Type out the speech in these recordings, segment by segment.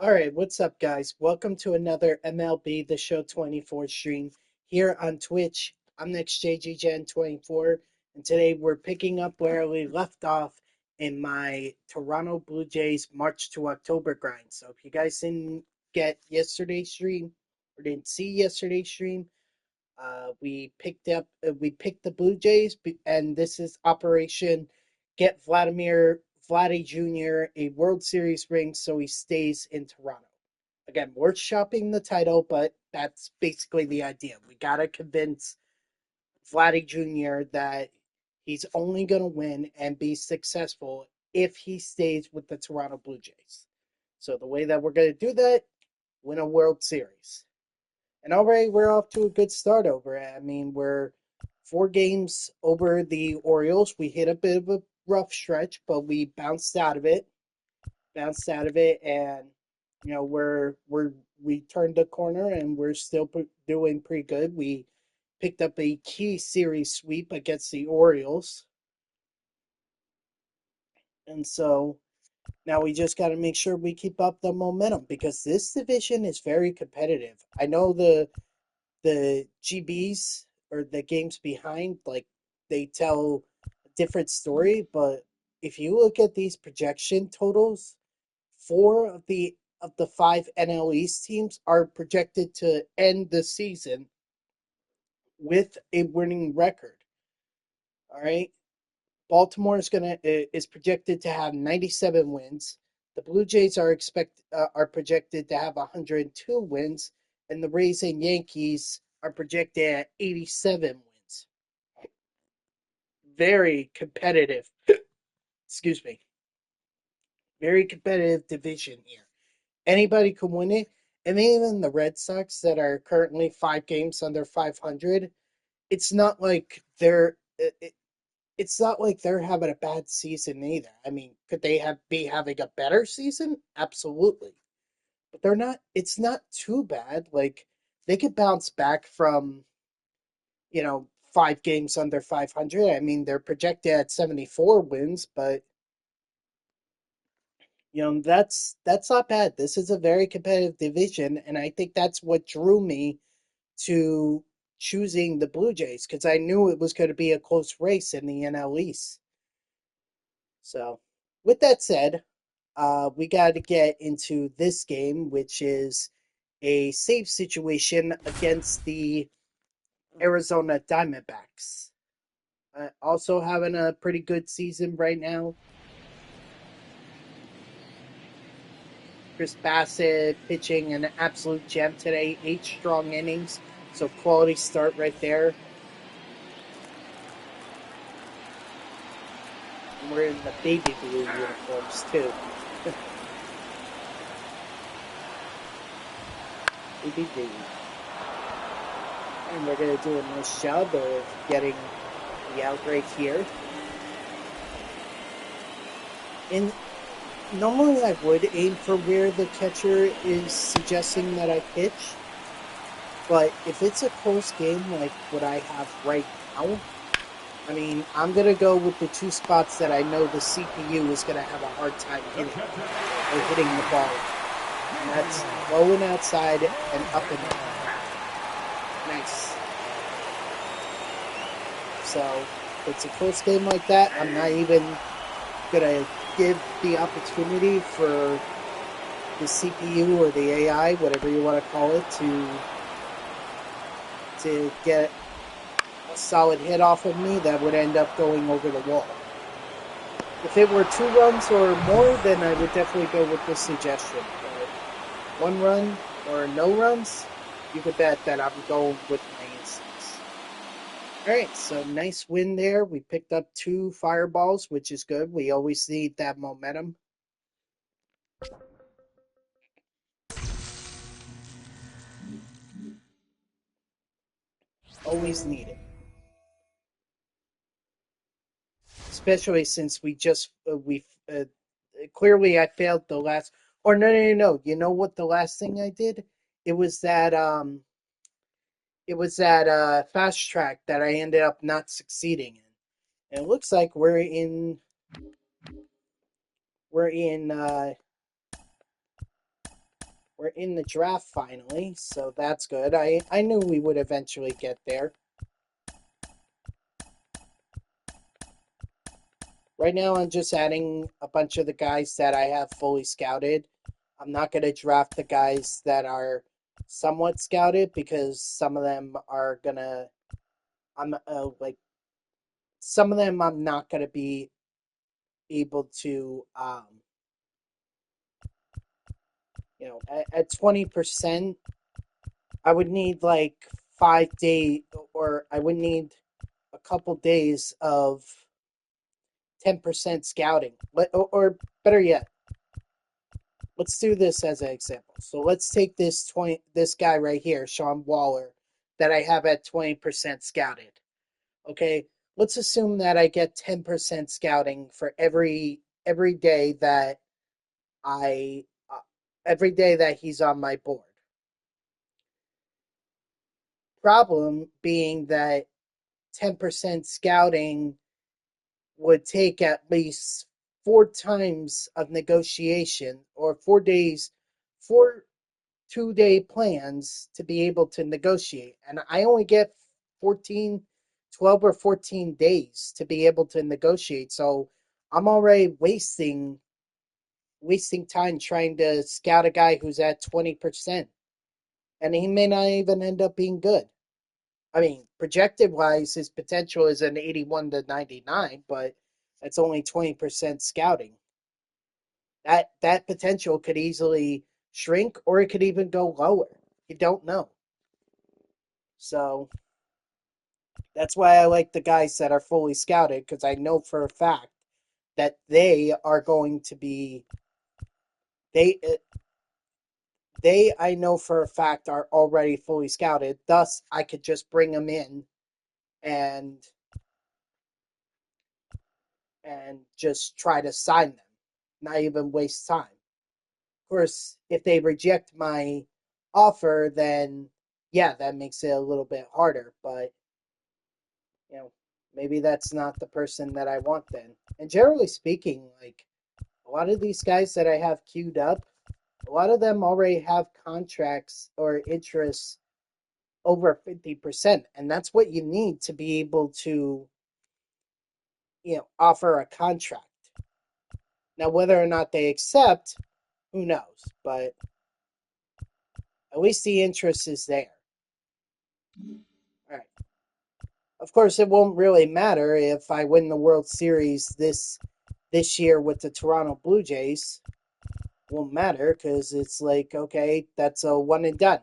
All right, what's up, guys? Welcome to another MLB The Show 24 stream here on Twitch. I'm next JGGen 24, and today we're picking up where we left off in my Toronto Blue Jays March to October grind. So if you guys didn't get yesterday's stream or didn't see yesterday's stream, we picked the Blue Jays, and this is Operation Get Vladdy Jr. a World Series ring so he stays in Toronto. Again, we're shopping the title, but that's basically the idea. We gotta convince Vladdy Jr. that he's only gonna win and be successful if he stays with the Toronto Blue Jays. So the way that we're gonna do that, win a World Series. And already we're off to a good start over it. I mean, we're 4 games over the Orioles. We hit a bit of a rough stretch, but we bounced out of it, and we turned the corner, and we're still doing pretty good. We picked up a key series sweep against the Orioles, and so now we just got to make sure we keep up the momentum because this division is very competitive. I know the GBs or the games behind, like, they tell a different story, but if you look at these projection totals, four of the five NL East teams are projected to end the season with a winning record. All right, Baltimore is projected to have 97 wins. The Blue Jays are projected to have 102 wins, and the Rays and Yankees are projected at 87 wins. Very competitive. Excuse me. Very competitive division here. Anybody can win it, and even the Red Sox that are currently 5 games under 500. It's not like it's not like they're having a bad season either. I mean, could they be having a better season? Absolutely. But they're not it's not too bad. Like, they could bounce back from, 5 games under 500. I mean, they're projected at 74 wins, but that's not bad. This is a very competitive division, and I think that's what drew me to choosing the Blue Jays because I knew it was going to be a close race in the NL East. So, with that said, we got to get into this game, which is a save situation against the Arizona Diamondbacks. Also having a pretty good season right now. Chris Bassett pitching an absolute gem today, 8 strong innings, so quality start right there. And we're in the baby blue uniforms too. baby blue. And we're going to do a nice job of getting the out right here. And normally I would aim for where the catcher is suggesting that I pitch. But if it's a close game like what I have right now, I mean, I'm going to go with the 2 spots that I know the CPU is going to have a hard time hitting the ball. And that's low and outside and up and down. Nice. So, if it's a close game like that, I'm not even going to give the opportunity for the CPU or the AI, whatever you want to call it, to get a solid hit off of me that would end up going over the wall. If it were 2 runs or more, then I would definitely go with this suggestion. But 1 run or no runs, you could bet that I'm going with my instincts. Alright, so nice win there. We picked up 2 fireballs, which is good. We always need that momentum. Always need it. Especially since clearly I failed the last, or no. You know what the last thing I did? It was that fast track that I ended up not succeeding in. And it looks like we're in We're in the draft finally, so that's good. I knew we would eventually get there. Right now, I'm just adding a bunch of the guys that I have fully scouted. I'm not going to draft the guys that are somewhat scouted because some of them are going to, I'm like, some of them I'm not going to be able to, at 20%, I would need like 5 days, or I would need a couple days of 10% scouting. Or better yet, let's do this as an example. So let's take this guy right here, Sean Waller, that I have at 20% scouted. Okay, let's assume that I get 10% scouting for every day that I every day that he's on my board. Problem being that 10% scouting would take at least 4 times of negotiation, or 4 days, 4 2-day plans to be able to negotiate. And I only get 14, 12 or 14 days to be able to negotiate. So I'm already wasting time trying to scout a guy who's at 20%. And he may not even end up being good. I mean, projected wise, his potential is an 81 to 99, but that's only 20% scouting. That potential could easily shrink, or it could even go lower. You don't know. So that's why I like the guys that are fully scouted, because I know for a fact that they are going to be they they I know for a fact are already fully scouted. Thus, I could just bring them in and just try to sign them, not even waste time. Of course, if they reject my offer, then yeah, that makes it a little bit harder. But you know, maybe that's not the person that I want then. And generally speaking, like a lot of these guys that I have queued up, a lot of them already have contracts or interests over 50%. And that's what you need to be able to, offer a contract. Now, whether or not they accept, who knows? But at least the interest is there. All right. Of course, it won't really matter if I win the World Series this year with the Toronto Blue Jays. Won't matter because it's like, okay, that's a one and done.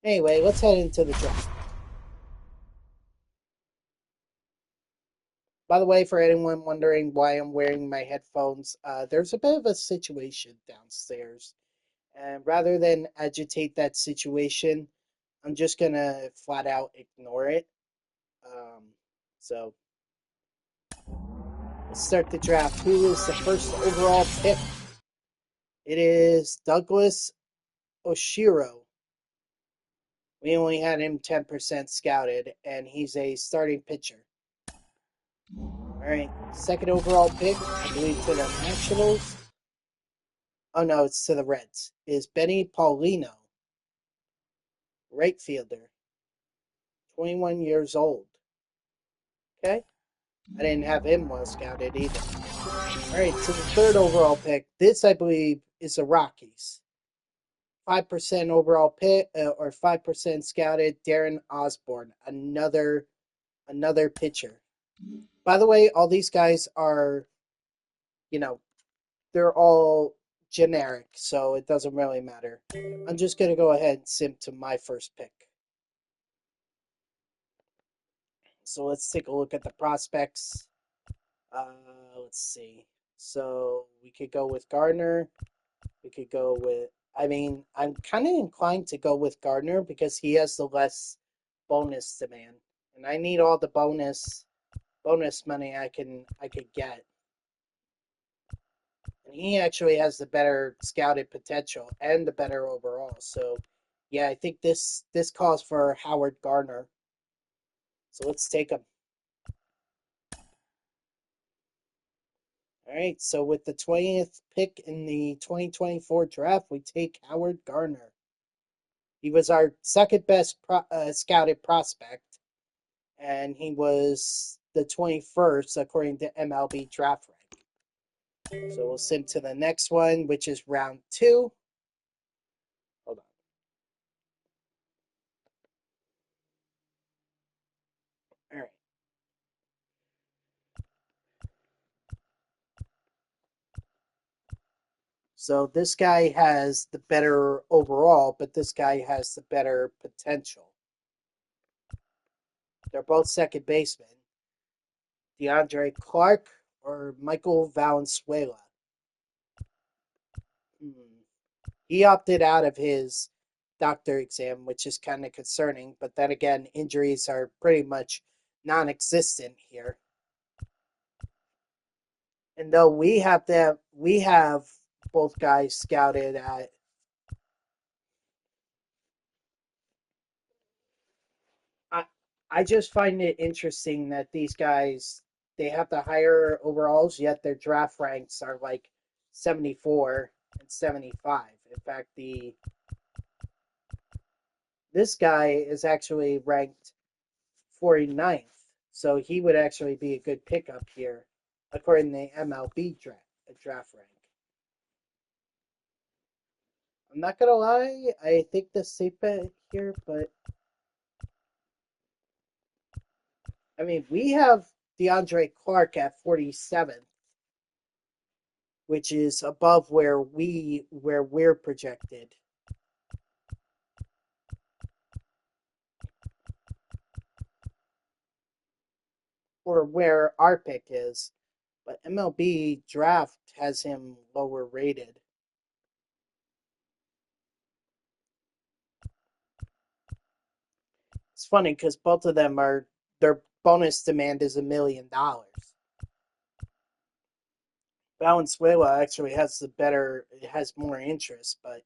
Anyway, let's head into the draft. By the way, for anyone wondering why I'm wearing my headphones, there's a bit of a situation downstairs. And rather than agitate that situation, I'm just going to flat out ignore it. Um, so let's start the draft. Who is the first overall pick? It is Douglas Oshiro. We only had him 10% scouted, and he's a starting pitcher. All right, second overall pick, I believe, to the Nationals. Oh no, it's to the Reds. Is Benny Paulino, right fielder, 21 years old. Okay, I didn't have him well scouted either. All right, so the third overall pick. This, I believe, is the Rockies. 5% overall pick, or 5% scouted. Darren Osborne, another pitcher. By the way, all these guys are, you know, they're all generic, so it doesn't really matter. I'm just going to go ahead and simp to my first pick. So let's take a look at the prospects. Let's see. So we could go with Gardner. We could go with, I mean, I'm kind of inclined to go with Gardner because he has the less bonus demand. And I need all the bonus money I could get. And he actually has the better scouted potential and the better overall. So, yeah, I think this calls for Howard Gardner. So let's take him. All right, so with the 20th pick in the 2024 draft, we take Howard Garner. He was our second best scouted prospect, and he was the 21st according to MLB draft rank. So we'll sim to the next one, which is round two. Hold on. All right. So this guy has the better overall, but this guy has the better potential. They're both second basemen. DeAndre Clark or Michael Valenzuela. Hmm. He opted out of his doctor exam, which is kind of concerning. But then again, injuries are pretty much non-existent here. And though we have both guys scouted at. I I just find it interesting that these guys they have the higher overalls, yet their draft ranks are like 74 and 75. In fact, the this guy is actually ranked 49th, so he would actually be a good pickup here, according to the MLB draft rank. I'm not gonna lie, I think the safe bet here, but I mean we have DeAndre Clark at 47th, which is above where we're projected, or where our pick is. But MLB draft has him lower rated. It's funny because both of them are their bonus demand is $1 million. Valenzuela actually has more interest, but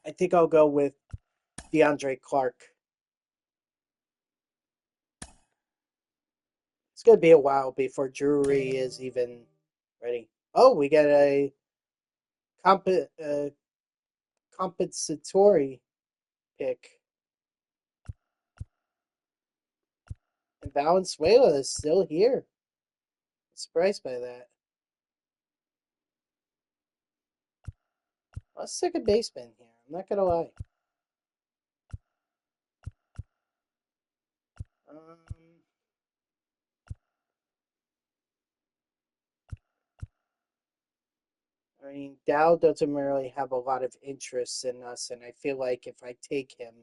I think I'll go with DeAndre Clark. It's gonna be a while before Drury is even ready. Oh, we got a comp- uh, compensatory pick, and Valenzuela is still here. I'm surprised by that. I was second baseman here. I'm not gonna lie. Um, I mean, Dow doesn't really have a lot of interest in us, and I feel like if I take him,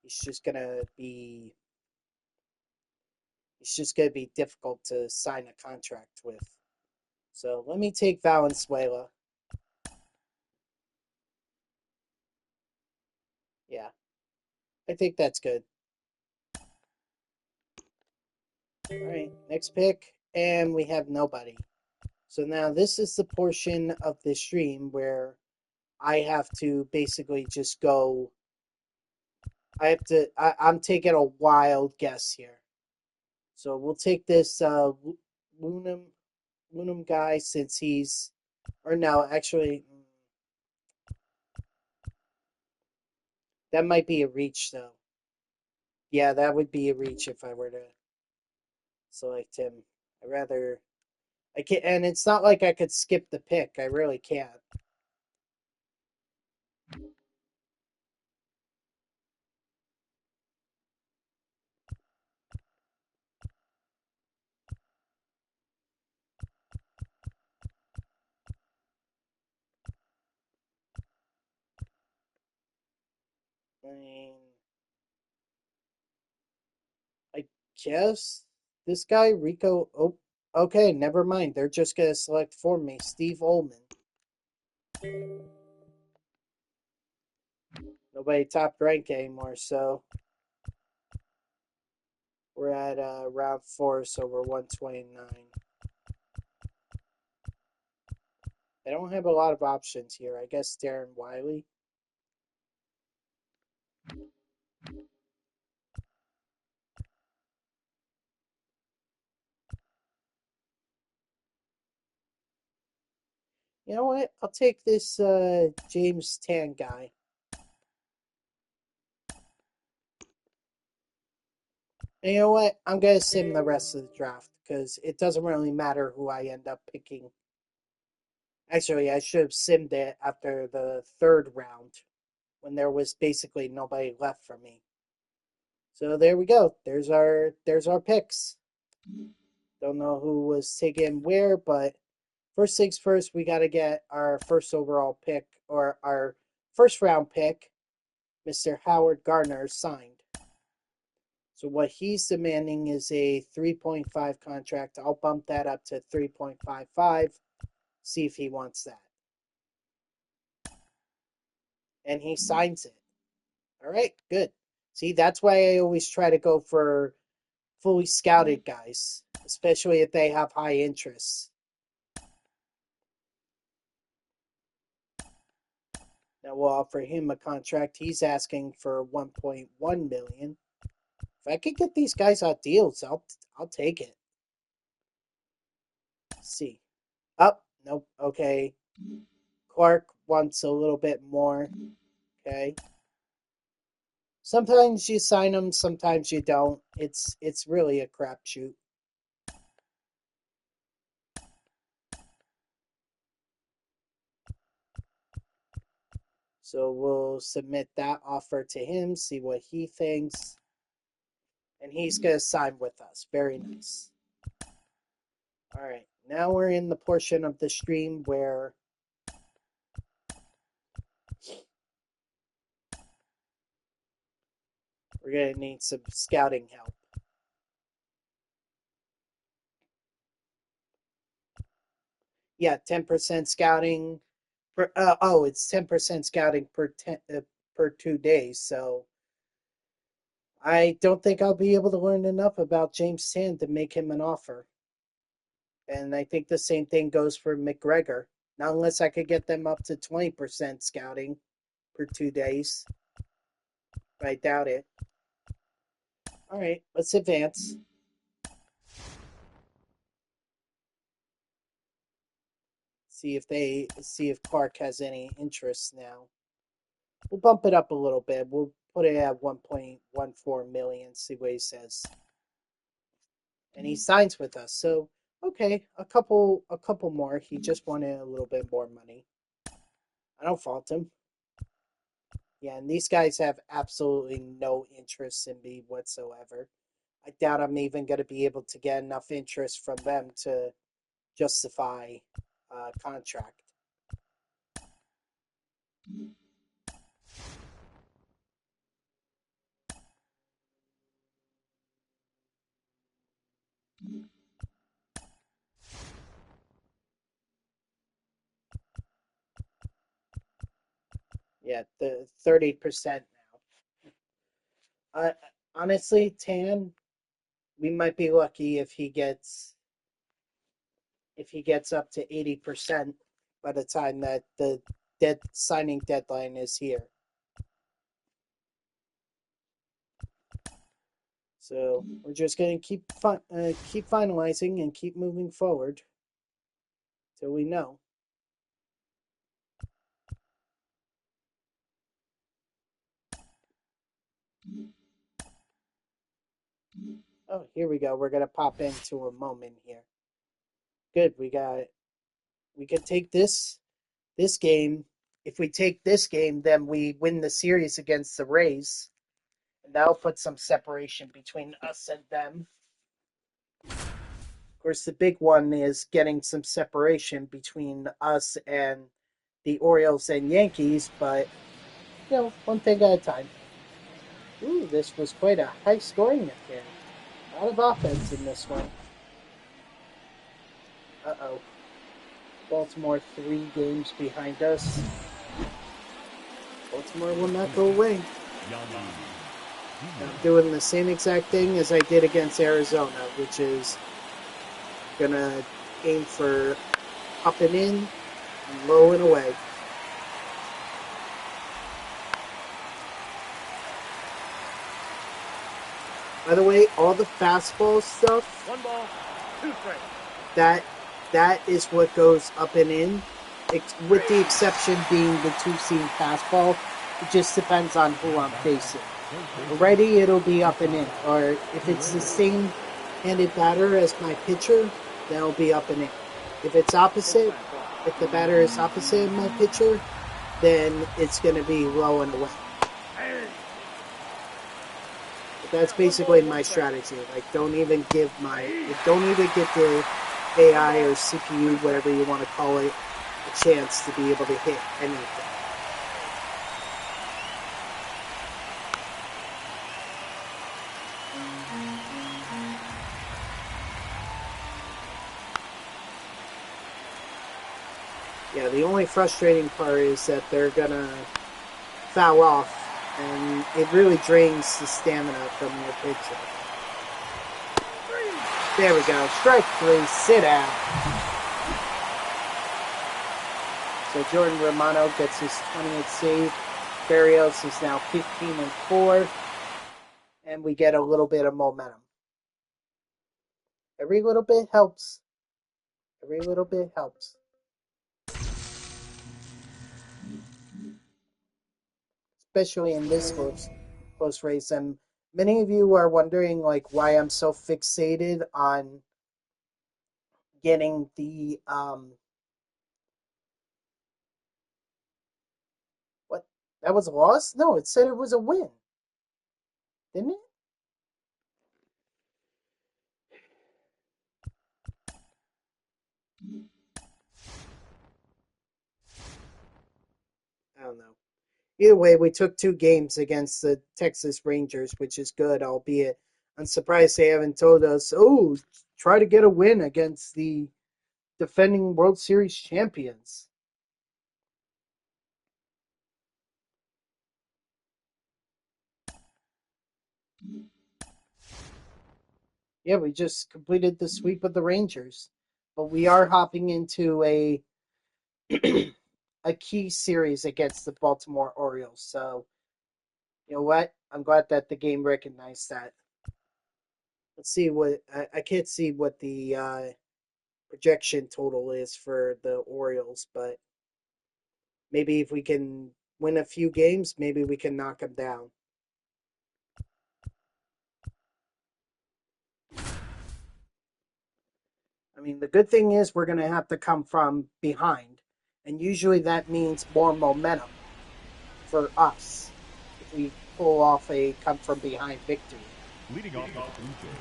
he's just gonna be it's just gonna be difficult to sign a contract with. So let me take Valenzuela. Yeah, I think that's good. All right, next pick, and we have nobody. So now this is the portion of the stream where I have to basically just go. I'm taking a wild guess here. So we'll take this Lunam guy since he's, or no, actually, that might be a reach though. Yeah, that would be a reach if I were to select him. I rather I can't, and it's not like I could skip the pick. I really can't. I mean, I guess this guy Rico. Oh, okay, never mind. They're just gonna select for me Steve Ullman. Nobody top rank anymore, so we're at round four, so we're 129. I don't have a lot of options here. I guess Darren Wiley. You know what? I'll take this James Tan guy. And you know what? I'm going to sim the rest of the draft because it doesn't really matter who I end up picking. Actually, I should have simmed it after the third round when there was basically nobody left for me. So there we go. There's our picks. Don't know who was taken where, but first things first, we got to get our first overall pick or our first round pick, Mr. Howard Gardner, signed. So what he's demanding is a 3.5 contract. I'll bump that up to 3.55. See if he wants that. And he signs it. All right, good. See, that's why I always try to go for fully scouted guys, especially if they have high interests. Now we'll offer him a contract. He's asking for 1.1 million. If I could get these guys out deals, I'll take it. Let's see. Oh, nope. Okay. Clark wants a little bit more. Okay. Sometimes you sign them, sometimes you don't. It's really a crapshoot. So we'll submit that offer to him, see what he thinks. And he's going to sign with us. Very nice. All right. Now we're in the portion of the stream where we're going to need some scouting help. Yeah, 10% scouting. It's 10% scouting per 2 days. So I don't think I'll be able to learn enough about James Sand to make him an offer. And I think the same thing goes for McGregor. Not unless I could get them up to 20% scouting per 2 days. But I doubt it. All right, let's advance. See if Clark has any interest now. We'll bump it up a little bit. We'll put it at 1.14 million. See what he says. And he signs with us. So okay, a couple more. He just wanted a little bit more money. I don't fault him. Yeah, and these guys have absolutely no interest in me whatsoever. I doubt I'm even going to be able to get enough interest from them to justify a contract. Yeah, the 30% now. Honestly, Tan, we might be lucky if he gets up to 80% by the time that the signing deadline is here. So we're just going to keep finalizing and keep moving forward till we know. Oh, here we go. We're going to pop into a moment here. Good. We can take this game. If we take this game, then we win the series against the Rays. And that'll put some separation between us and them. Of course, the big one is getting some separation between us and the Orioles and Yankees, but, one thing at a time. Ooh, this was quite a high scoring affair. A lot of offense in this one. Uh-oh. Baltimore 3 games behind us. Baltimore will not go away. I'm doing the same exact thing as I did against Arizona, which is gonna aim for up and in, and low and away. By the way, all the fastball stuff, 1 ball, 2 strikes. that is what goes up and in. with the exception being the two-seam fastball. It just depends on who I'm facing. Already, it'll be up and in. Or if it's the same handed batter as my pitcher, then it'll be up and in. If it's opposite, if the batter is opposite of my pitcher, then it's going to be low and away. But that's basically my strategy. Like, don't even get the AI or CPU, whatever you want to call it, a chance to be able to hit anything. Yeah, the only frustrating part is that they're gonna foul off, and it really drains the stamina from your pitcher. There we go. Strike 3. Sit down. So Jordan Romano gets his 20th save. Barrios is now 15-4. And we get a little bit of momentum. Every little bit helps. Every little bit helps. Especially in this close race. And many of you are wondering like why I'm so fixated on getting the what? That was a loss? No, it said it was a win. Didn't it? I don't know. Either way, we took 2 games against the Texas Rangers, which is good, albeit I'm surprised they haven't told us, oh, try to get a win against the defending World Series champions. Yeah, we just completed the sweep of the Rangers, but we are hopping into a a key series against the Baltimore Orioles. So, you know what? I'm glad that the game recognized that. Let's see what I can't see what the projection total is for the Orioles, but maybe if we can win a few games, maybe we can knock them down. I mean, the good thing is we're going to have to come from behind, and usually that means more momentum for us if we pull off a come from behind victory. Leading off the Blue Jays,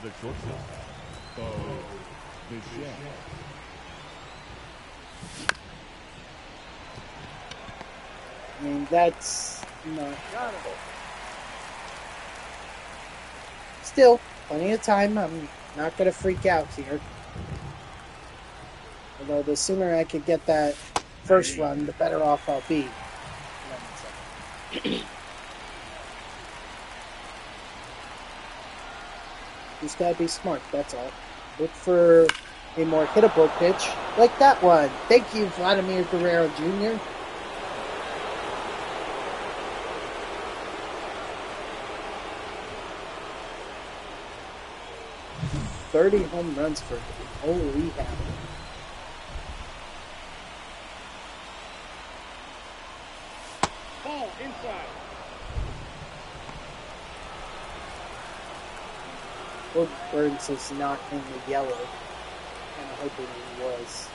the shortstop, divisional. I mean, that's not horrible. Still, plenty of time. I'm not going to freak out here. Although the sooner I could get that first run, the better off I'll be. Just gotta be smart, that's all. Look for a more hittable pitch, like that one. Thank you, Vladimir Guerrero Jr. "30 home runs for him. Holy hell. Ball inside. Will Burns is not in the yellow. Kind of hoping he was.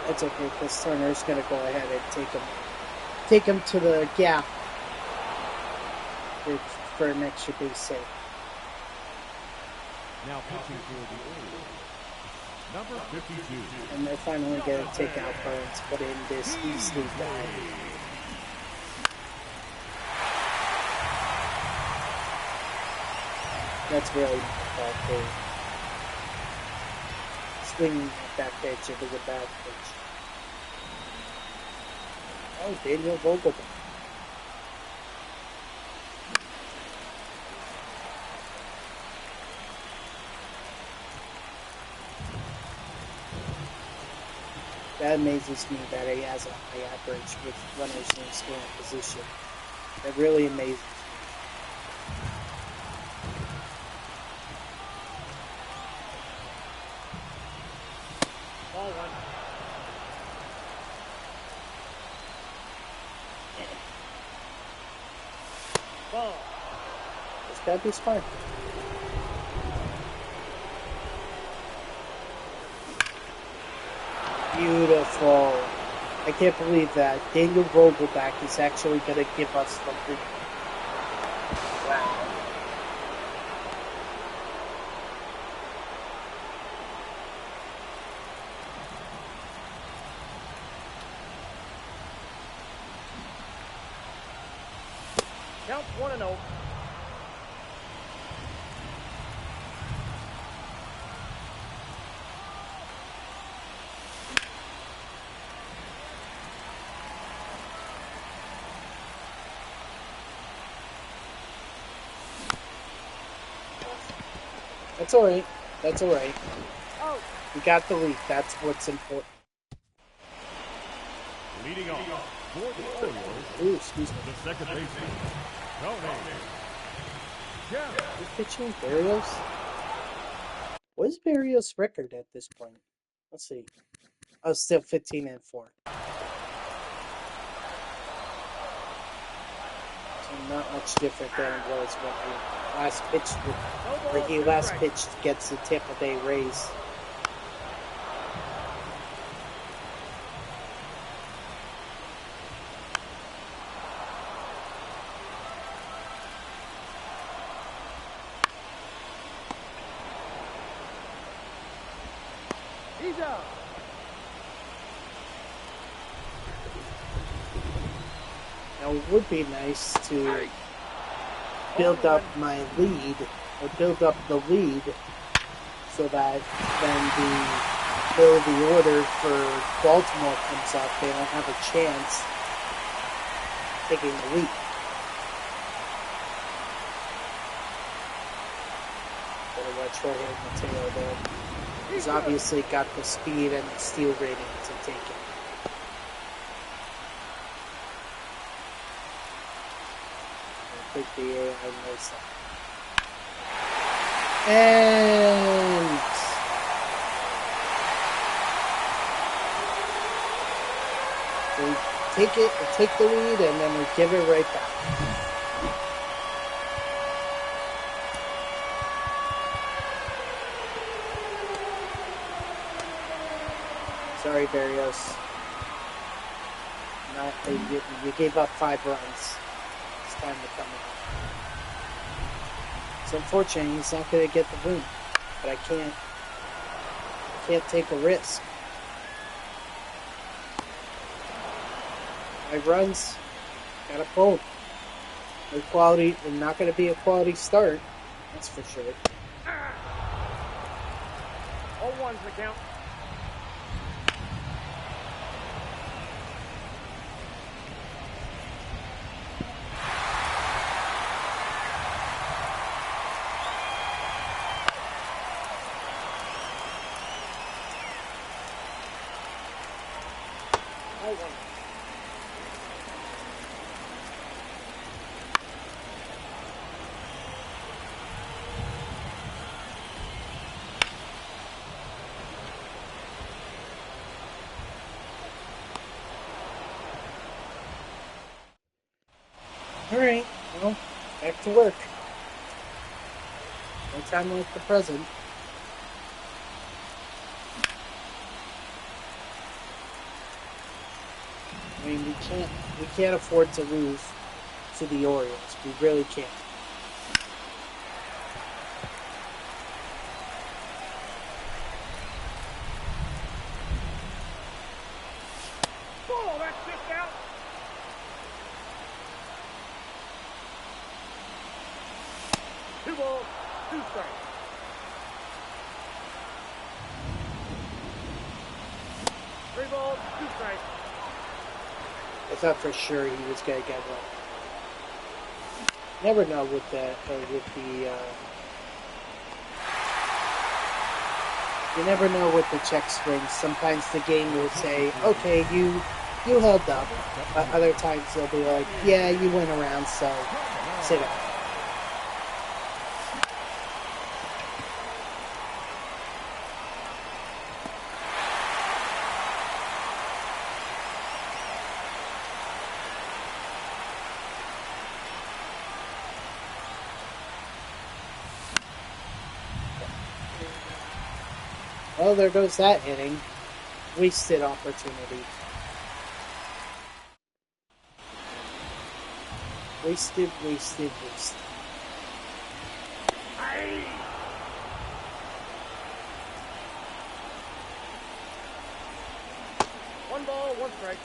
That's okay, because Turner's going to go ahead and take him to the gap for an extra base save. Now pitching for the Orioles, number 52. And they're finally going to take out Burns, put in this Easley guy. That's really not the fault for swinging that pitch. It was a bad pitch. Oh, Daniel Vogelbach. That amazes me that he has a high average with runners in scoring position. That really amazes me. Ball. It's gotta be smart. Beautiful. I can't believe that. Daniel Vogelback is actually going to give us the lead. Wow. Count 1-0. That's all right. That's all right. Oh. We got the lead. That's what's important. Leading off for the Orioles, Ooh, excuse me. the second baseman, Tony. Yeah. Who's pitching? Barrios? What is Barrios' record at this point? Let's see. Oh, still 15-4. So not much different than it was when he last pitched, where he last pitched against the Tampa Bay Rays. He's out. Now, it would be nice to build up my lead, or build up the lead, so that when the order for Baltimore comes up, they don't have a chance taking the lead. Gotta watch Jorge Mateo there. He's obviously got the speed and the steal rating to take it. I think the AI knows that. And so we take the lead, and then we give it right back. Sorry, Barrios. You gave up 5 runs. It's time to come out. It's unfortunate he's not going to get the win, but I can't take a risk. 5 runs, got a pull. No quality, and not going to be a quality start. That's for sure. All ones the count. All one. Alright, well, back to work. No time like the present. I mean, we can't afford to lose to the Orioles. We really can't. Ball, that's just out. Two balls, 2 strikes. Three balls, 2 strikes. I thought for sure he was going to get one. Never know with the you never know with the check swings. Sometimes the game will say, "Okay, you held up." Other times they'll be like, "Yeah, you went around, so sit down." Well, there goes that inning. Wasted opportunity. Wasted, wasted, wasted. Aye. One ball, one strike.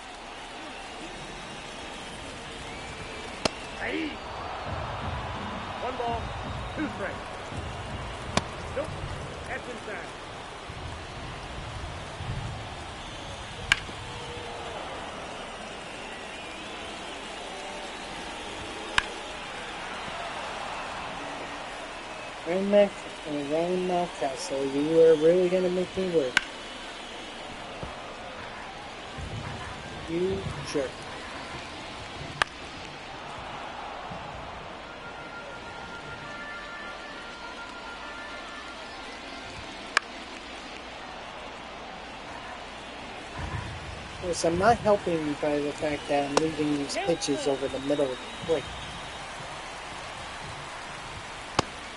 Aye. One ball, two strikes. Nope, that's inside. Ryan Mountcastle, you are really gonna make me work. You jerk. Of course, I'm not helping by the fact that I'm leaving these pitches over the middle of the plate.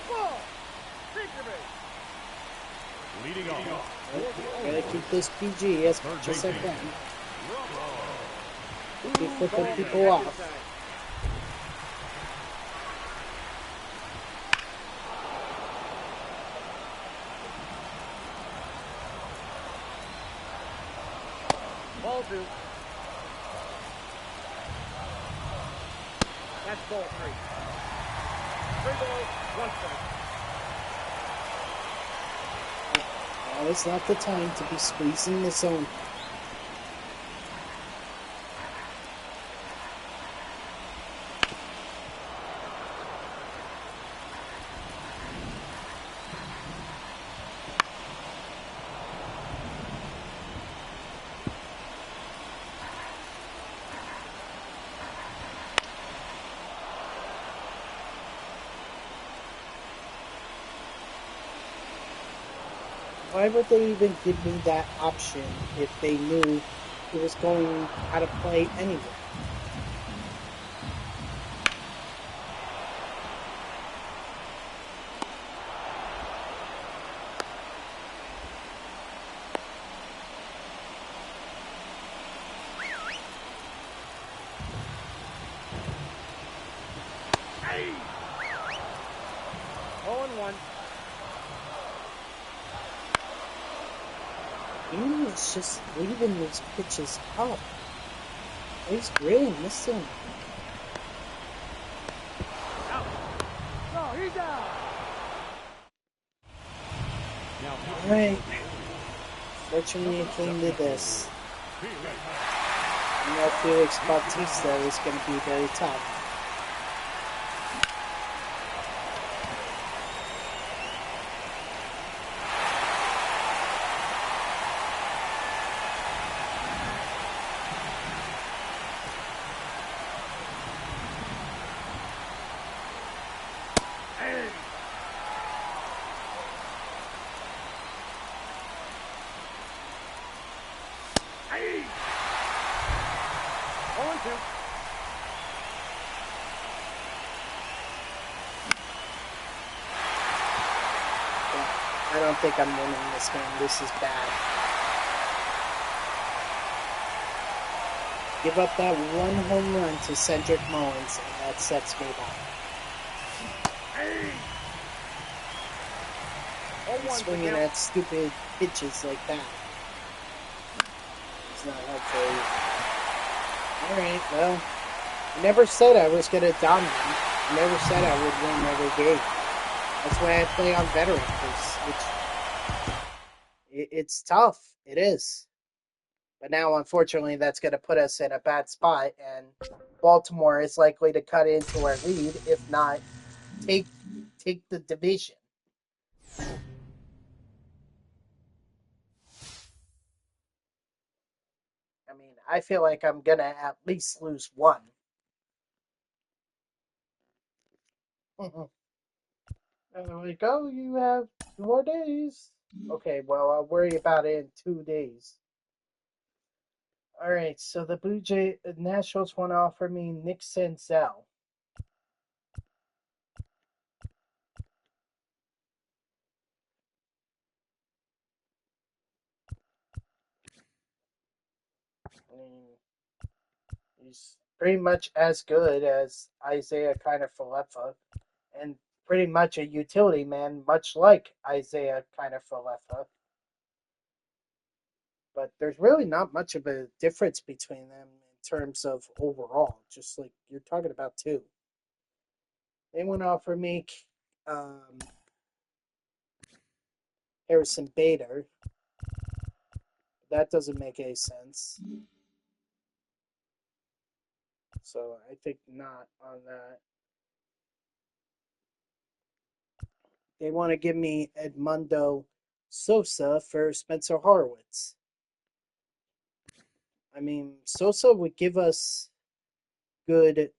Ball. Victor base. Leading off. Gotta keep this PG as much as I can. Keep flipping Ball, people that's off. inside. Ball two. That's ball three. Three balls, one strike. Now is not the time to be squeezing the zone. Why would they even give me that option if they knew it was going out of play anyway? Aye. 0-1. He is just leaving these pitches up. He's really missing. Out. No, he's out. Alright. Fortunately, it came to this. You know, Felix Bautista is going to be very tough. Aye. Aye. 0-2. I don't think I'm winning this game. This is bad. Give up that one home run to Cedric Mullins, and that sets me back. Aye. 0-1 Swinging count. at stupid pitches like that. It's not helpful. Alright, well, I never said I was going to dominate. I never said I would win every game. That's why I play on veteran, because it's tough. It is. But now, unfortunately, that's going to put us in a bad spot, and Baltimore is likely to cut into our lead, if not take the division. I mean, I feel like I'm going to at least lose one. There we go. You have 2 more days. Okay, well, I'll worry about it in 2 days. All right, so the Nationals want to offer me Nick Senzel. pretty much as good as Isaiah Kiner-Falefa, and pretty much a utility man, much like Isaiah Kiner-Falefa. But there's really not much of a difference between them in terms of overall, just like you're talking about too. They went off for me um, Harrison Bader. That doesn't make any sense. So I think not on that. They want to give me Edmundo Sosa for Spencer Horwitz. I mean, Sosa would give us good.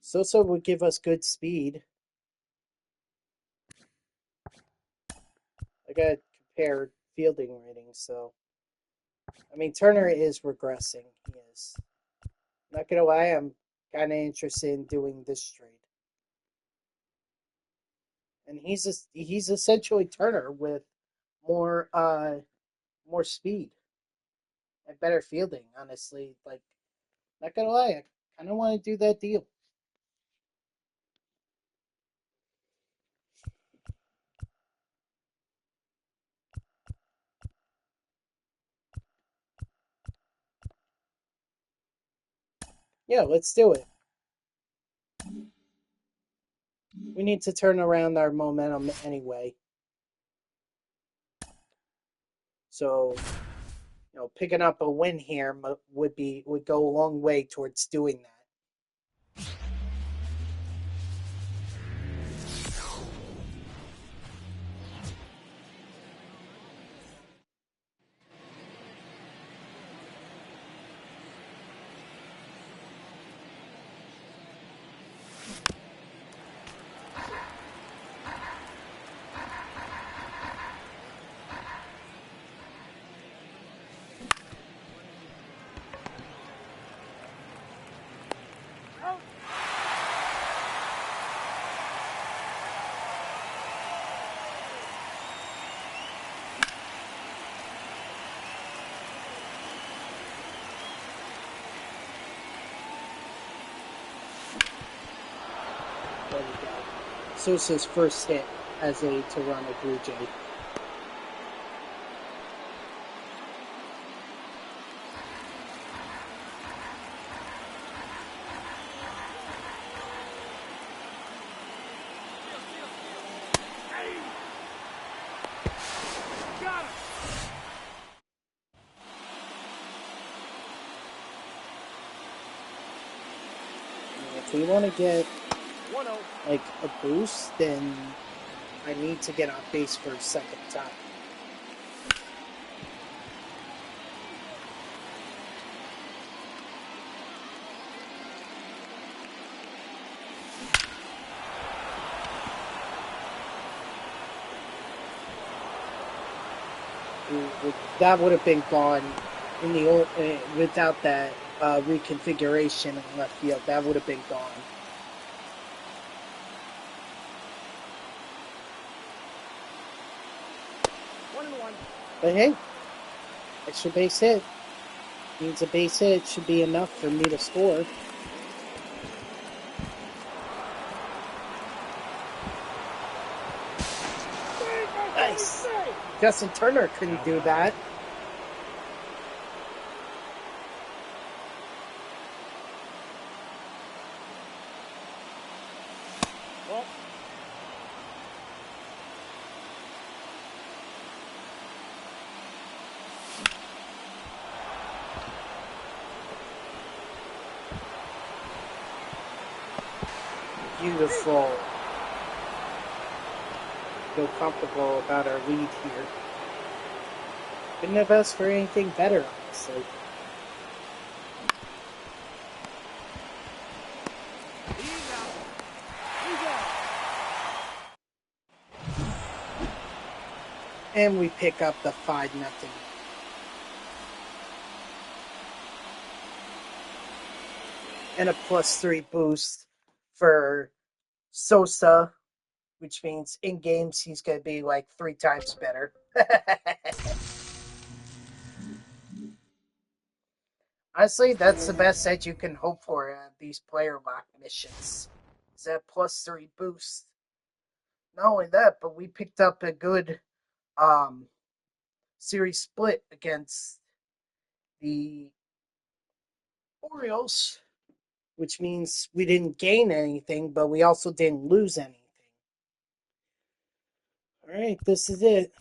Sosa would give us good speed. I gotta compare fielding ratings, so I mean Turner is regressing. He is. Not gonna lie, I'm kind of interested in doing this trade. And he's essentially Turner with more more speed and better fielding. Honestly, like not gonna lie, I kind of want to do that deal. Yeah, let's do it. We need to turn around our momentum anyway. So, picking up a win here would go a long way towards doing that. There we go. Sosa's first hit as a Toronto Blue Jay. If we want to get like a boost, then I need to get on base for a second time. That would have been gone in the old without that reconfiguration in left field. That would have been gone. But hey, extra base hit. Means a base hit should be enough for me to score. Nice. Justin Turner couldn't do that. Beautiful. Feel comfortable about our lead here. Couldn't have asked for anything better, honestly. And we pick up the 5-0. And a +3 boost for Sosa which means in games he's going to be like 3 times better. Honestly, that's the best that you can hope for these player lock missions. Is that +3 boost? Not only that, but we picked up a good um, series split against the Orioles, which means we didn't gain anything, but we also didn't lose anything. All right, this is it.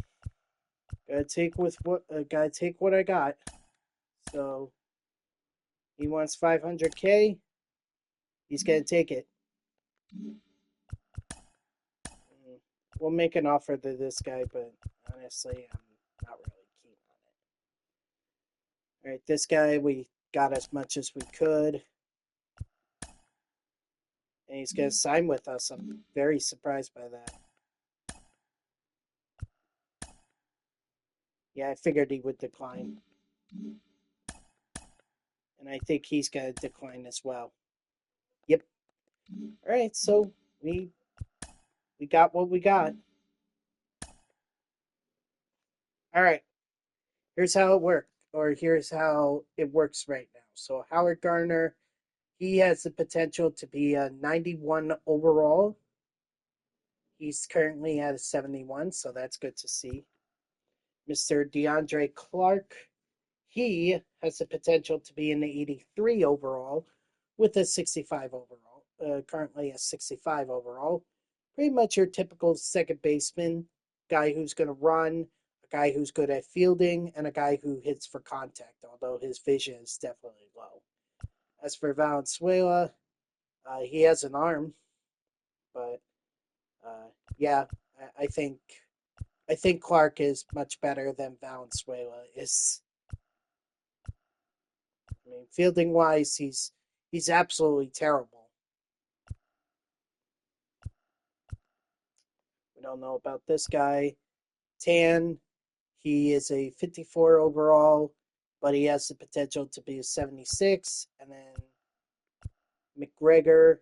Gotta take what I got. So he wants 500K. He's gonna take it. We'll make an offer to this guy, but honestly, I'm not really keen on it. All right, this guy, we got as much as we could, and he's gonna sign with us. I'm very surprised by that. Yeah, I figured he would decline. And I think he's going to decline as well. Yep. All right, so we got what we got. All right, here's how it worked, or here's how it works right now. So Howard Gardner, he has the potential to be a 91 overall. He's currently at a 71, so that's good to see. Mr. DeAndre Clark, he has the potential to be an 83 overall with a 65 overall. Currently a 65 overall. Pretty much your typical second baseman, guy who's going to run, a guy who's good at fielding, and a guy who hits for contact, although his vision is definitely low. As for Valenzuela, he has an arm, but yeah, I think Clark is much better than Valenzuela is. I mean, fielding wise, he's absolutely terrible. We don't know about this guy. Tan, he is a 54 overall, but he has the potential to be a 76. And then McGregor,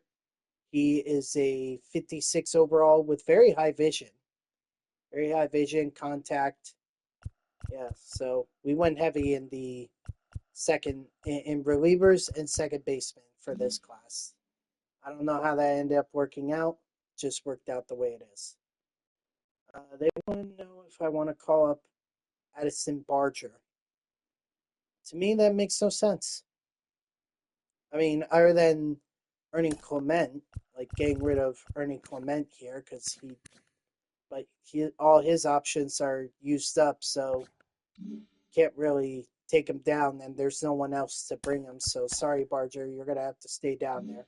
he is a 56 overall with very high vision. Very high vision, contact. Yeah, so we went heavy in the second, in relievers and second baseman for this class. I don't know how that ended up working out. Just worked out the way it is. They want to know if I want to call up Addison Barger. To me, that makes no sense. I mean, other than Ernie Clement, like getting rid of Ernie Clement here because all his options are used up, so can't really take him down. And there's no one else to bring him. So sorry, Barger, you're gonna have to stay down there.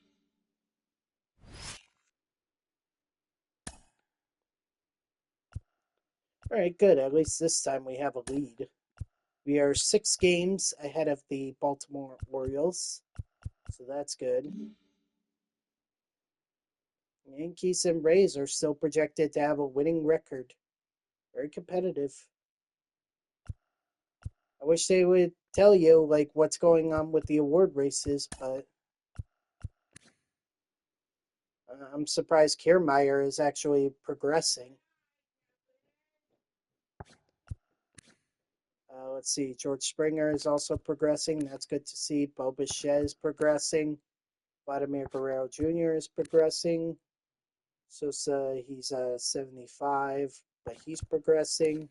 All right, good. At least this time we have a lead. We are 6 games ahead of the Baltimore Orioles, so that's good. Yankees and Rays are still projected to have a winning record. Very competitive. I wish they would tell you like what's going on with the award races, but I'm surprised Kiermaier is actually progressing. Let's see, George Springer is also progressing. That's good to see. Bo Bichette is progressing. Vladimir Guerrero Jr. is progressing. Sosa, he's 75, but he's progressing.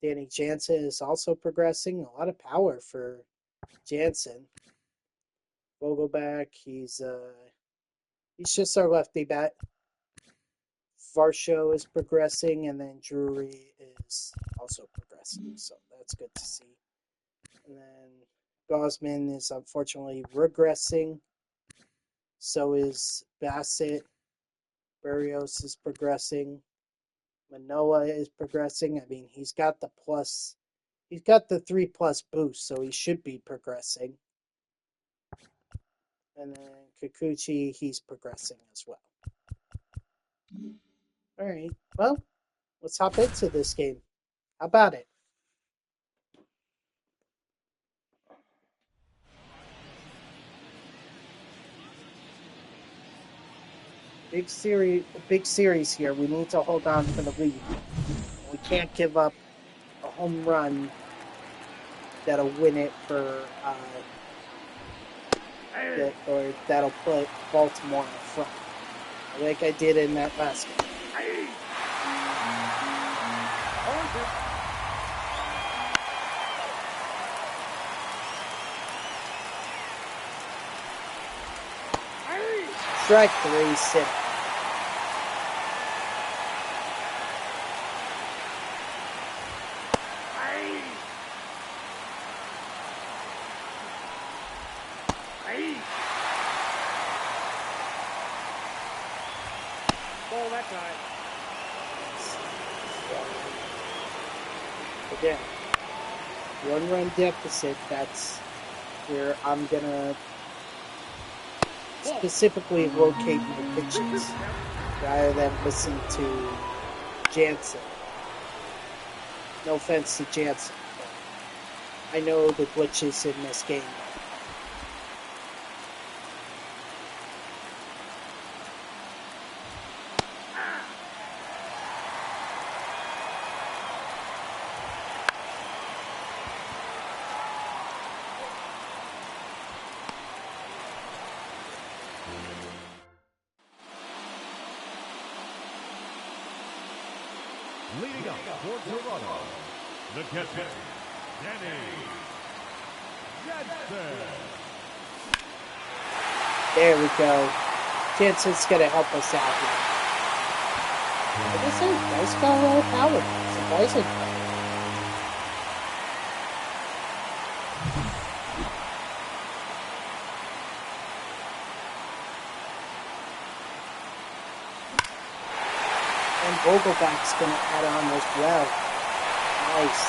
Danny Jansen is also progressing. A lot of power for Jansen. Vogelback, he's just our lefty bat. Varsho is progressing, and then Drury is also progressing. So that's good to see. And then Gosman is unfortunately regressing. So is Bassett. Berrios is progressing. Manoa is progressing. I mean, he's got the 3+ boost, so he should be progressing. And then Kikuchi, he's progressing as well. All right, well, let's hop into this game. How about it? big series here. We need to hold on for the lead. We can't give up a home run that'll win it for or that'll put Baltimore in front, like I did in that last game. Strike 3, sit. Ball that time. Again, 1-run deficit. That's where I'm gonna specifically locate my pitches rather than listen to Jansen. No offense to Jansen, but I know the glitches in this game. Leading up for Toronto, the catcher, Danny Jansen. There we go. Jansen's gonna help us out here. Like I said, guys got a lot of power. Surprising. And Vogelback's gonna add on as well. Nice.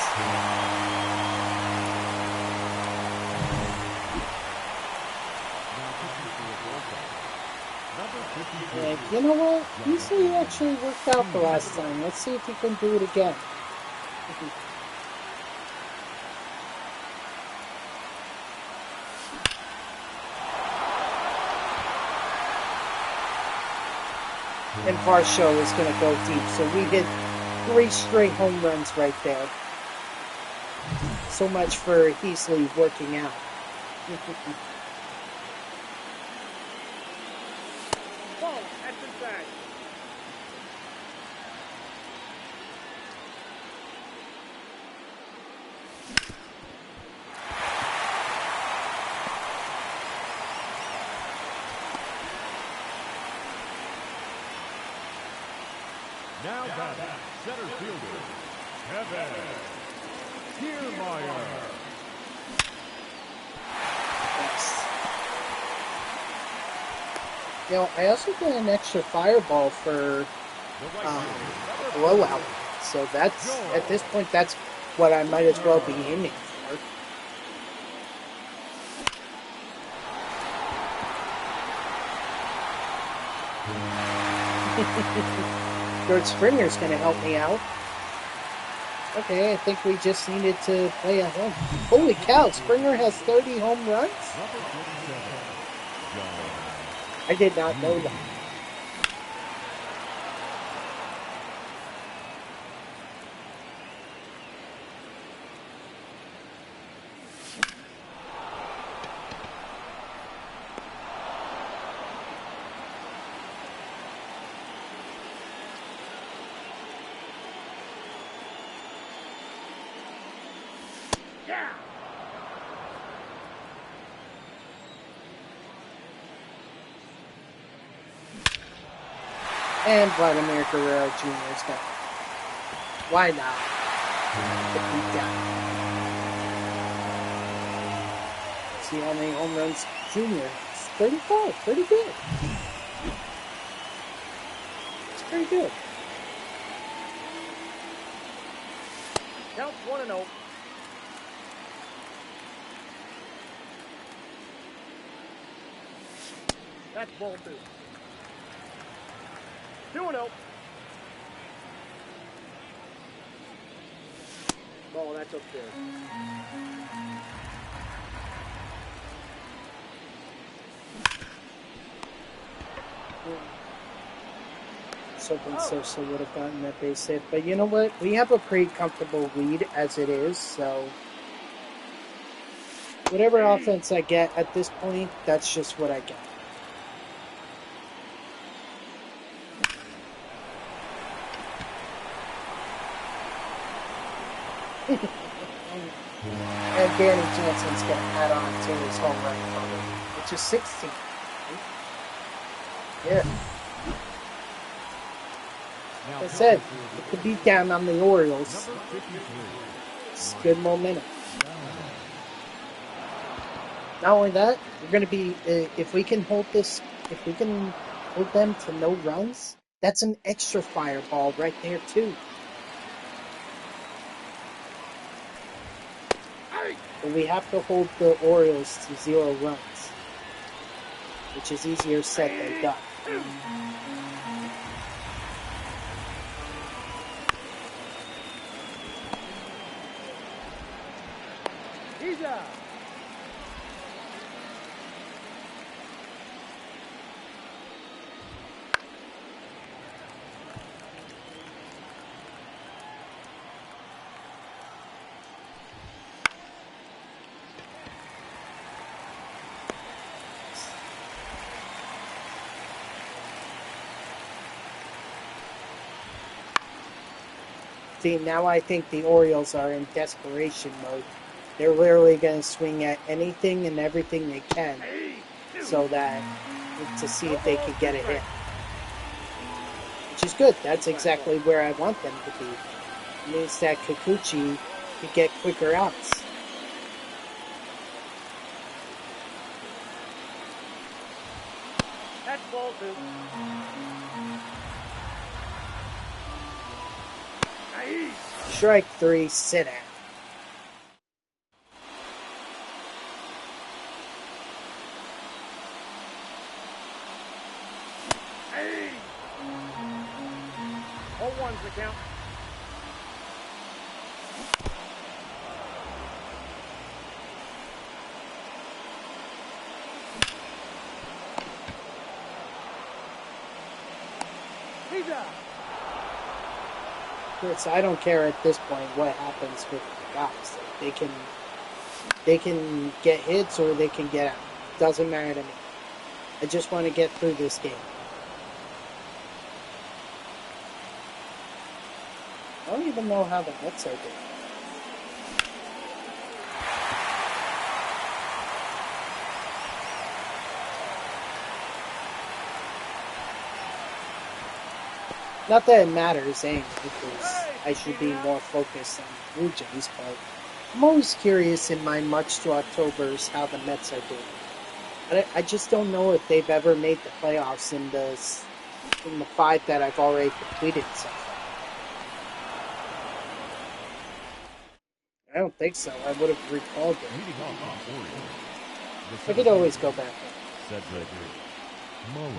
And you know what? Usually actually worked out the last time. Let's see if he can do it again. And Varsho is going to go deep. So we hit 3 straight home runs right there. So much for Heasley working out. Ball, that's inside. Now batting, center fielder, Kevin Kiermaier. Yes. You know, I also get an extra fireball for a blowout. So that's, at this point, that's what I might as well be aiming for. George Springer's going to help me out. Okay, I think we just needed to play at home. Holy cow, Springer has 30 home runs? I did not know that. Yeah. And Vladimir Guerrero Jr. is going. Why not? Put me down. See how many home runs Jr. It's 35. Pretty good. It's pretty good. Count 1-0. That's ball 2. 2-0. Ball, that's upstairs. hoping Sosa would have gotten that base hit. But you know what? We have a pretty comfortable lead as it is, so whatever offense I get at this point, that's just what I get. And Danny Jansen's going to add on to his home run total, which is 16. Yeah. Like I said, with the beat down on the Orioles, it's good momentum. Not only that, we're going to be, if we can hold them to no runs, that's an extra fireball right there, too. But we have to hold the Orioles to 0 runs, which is easier said than done. He's out. See, now I think the Orioles are in desperation mode. They're literally going to swing at anything and everything they can to see if they can get a hit. Which is good. That's exactly where I want them to be. It means that Kikuchi could get quicker outs. That's ball 2. Strike 3, sit out. Hey. 0-1's the count. He's out. Chris, I don't care at this point what happens with the guys. Like, they can get hits or they can get out. Doesn't matter to me. I just want to get through this game. I don't even know how the Mets are doing. Not that it matters, because I should be more focused on the Blue Jays, but I'm always curious in my March to Octobers how the Mets are doing. I just don't know if they've ever made the playoffs in the 5 that I've already completed so far. I don't think so. I would have recalled it. I could always go back. Cedric Muller.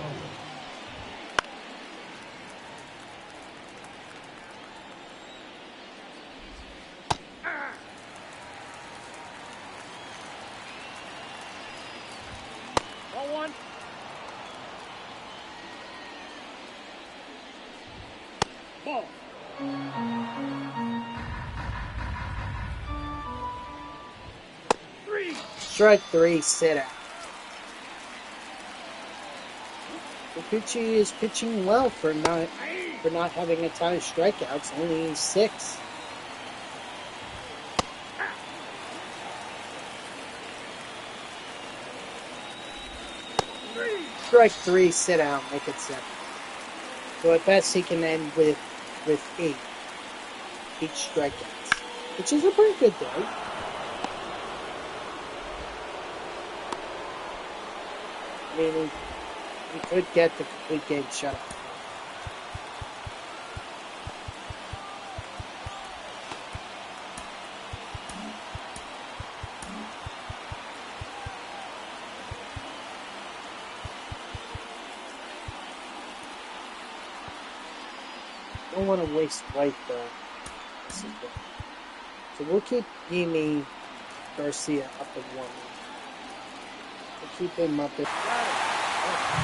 Ball. Strike 3, sit out. Kikuchi is pitching well for not having a ton of strikeouts, only 6. Strike 3, sit out, make it 7. So at best he can end with 8 strikeouts, which is a pretty good day. I mean, we could get the complete game shutout. Don't want to waste white though. So we'll keep Yimi Garcia up and warming. We'll keep him up at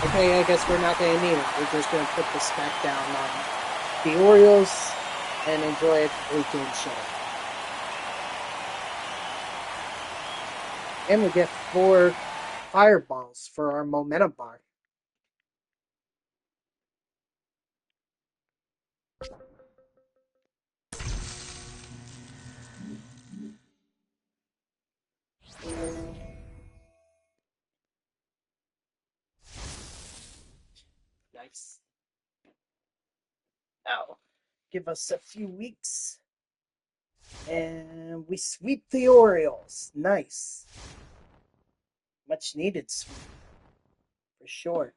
Okay, I guess we're not going to need it. We're just going to put the spec down on the Orioles and enjoy a 8-game show. And we get 4 fireballs for our momentum bar. Nice. Now, give us a few weeks. And we sweep the Orioles. Nice. Much needed sweep. For sure.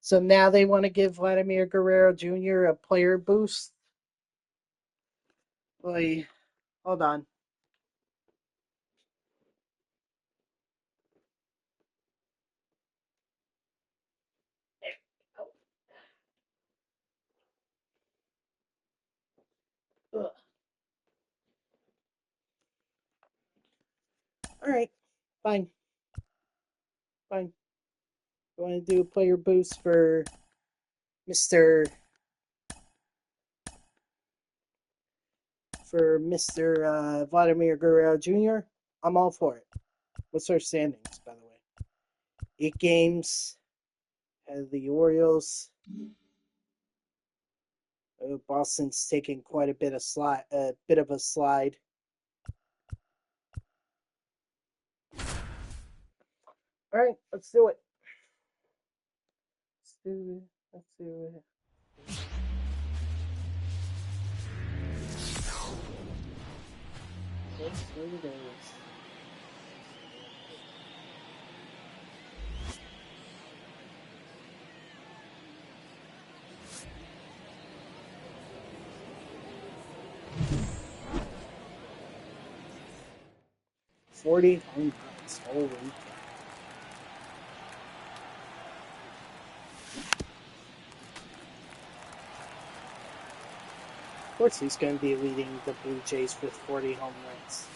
So now they want to give Vladimir Guerrero Jr. a player boost. Boy, hold on. Ugh. All right, fine. Fine. You want to do a player boost for Mr. Vladimir Guerrero Jr.? I'm all for it. What's our standings, by the way? 8 games. The Orioles. Boston's taking quite a bit of a slide. All right, let's do it. Let's do it. Let's do this. $40 home runs. Holy cow. Of course he's going to be leading the Blue Jays with 40 home runs.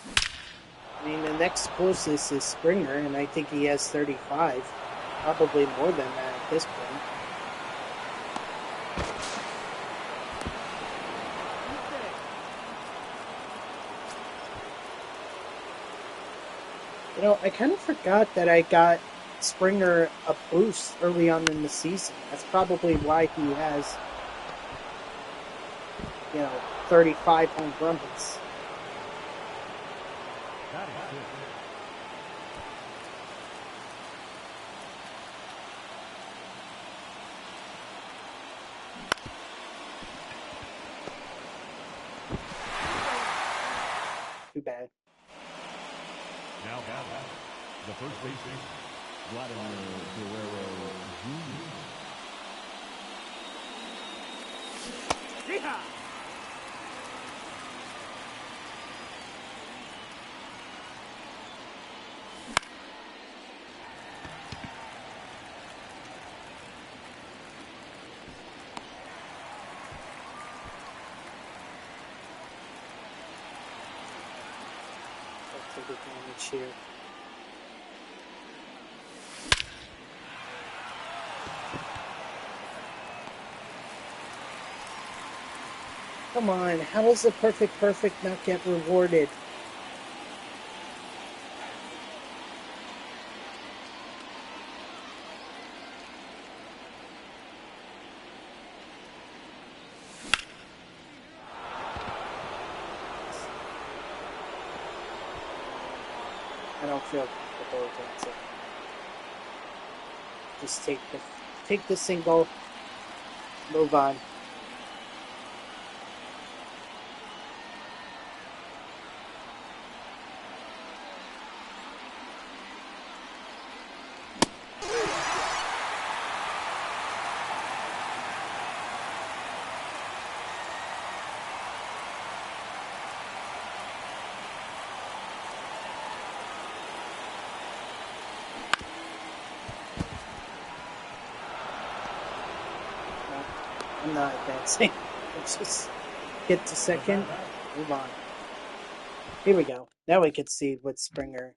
I mean, the next closest is Springer, and I think he has 35. Probably more than that at this point. You know, I kind of forgot that I got Springer a boost early on in the season. That's probably why he has, 35 home runs. That is good. Too bad. Now, the first baseman, Vladimir Guerrero Jr. Yeehaw! Take advantage here. Come on, how does the perfect not get rewarded? I don't feel comfortable against it. Just take the single, move on. I'm not advancing. It's just Get to second. Move on. Here we go. Now we can see what Springer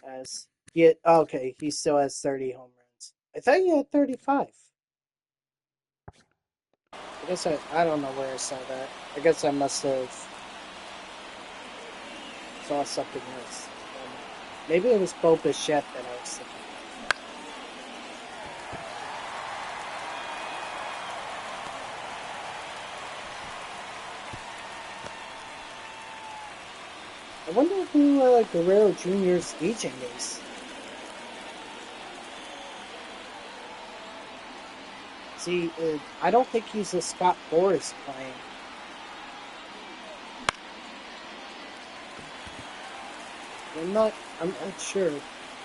has. Okay, he still has 30 home runs. I thought he had 35. I guess I don't know where I saw that. I guess I must have saw something else. Maybe it was Bo Bichette that I was thinking. I wonder who Guerrero Jr.'s agent is. See, I don't think he's a Scott Boras playing. I'm not sure.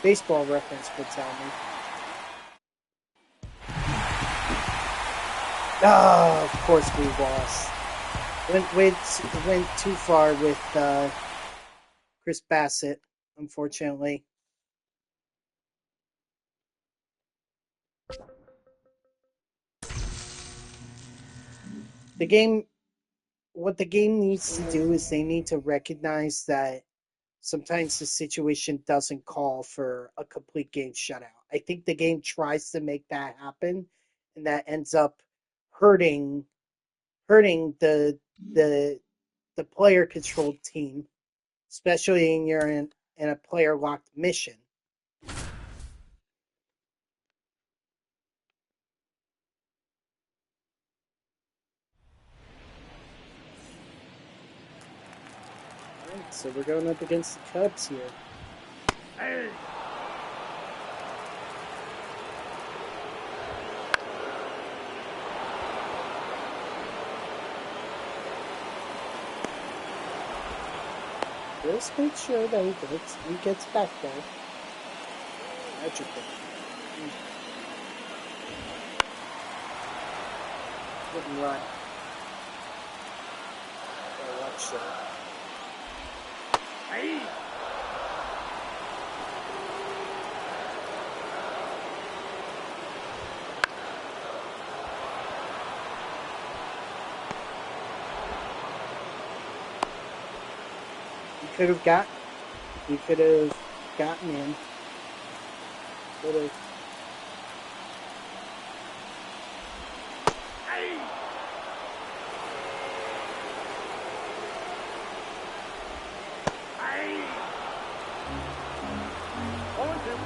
Baseball Reference would tell me. Oh, of course we lost. Went too far with Chris Bassett, unfortunately. What the game needs to do is they need to recognize that sometimes the situation doesn't call for a complete game shutout. I think the game tries to make that happen, and that ends up hurting the the the player controlled team, especially when you're in a player locked mission. All right, so we're going up against the Cubs here. Hey. Just make sure that he gets back there. Magically. Wouldn't run. Gotta watch that. Hey. He could have gotten in. Could have. Hey. Hey. On him.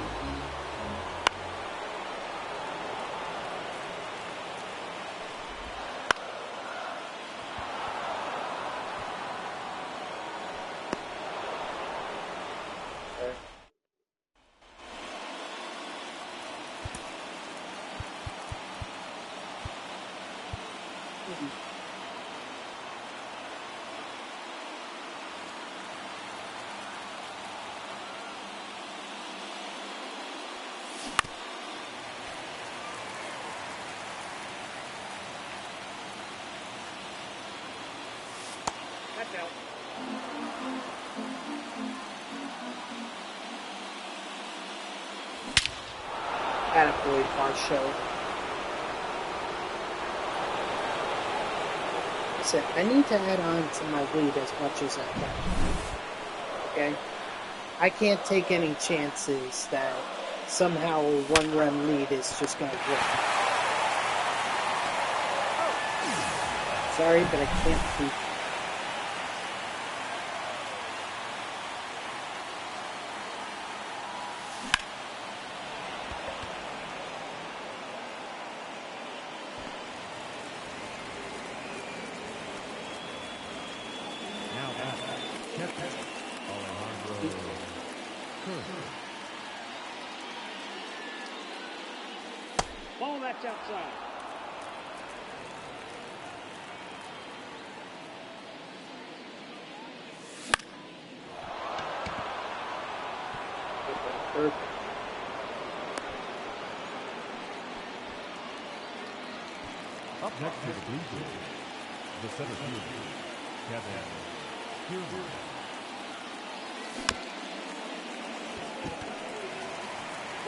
That's out. Attaboy, Marshall. Listen, I need to add on to my lead as much as I can. Okay? I can't take any chances that somehow a one-run lead is just going to work. Sorry, but I can't beat. Now back. Catcher. Alejandro Kirk. Ball that's outside. Up next to the Blue Jays, the center fielder, Kevin Pierce.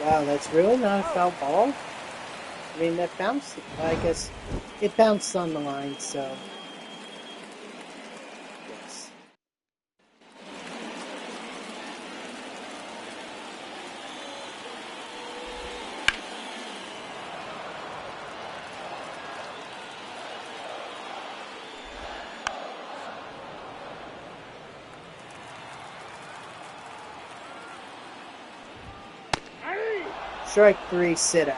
Wow, that's really not a foul ball? I mean, that bounced, I guess, it bounced on the line, so. Strike 3, sit out.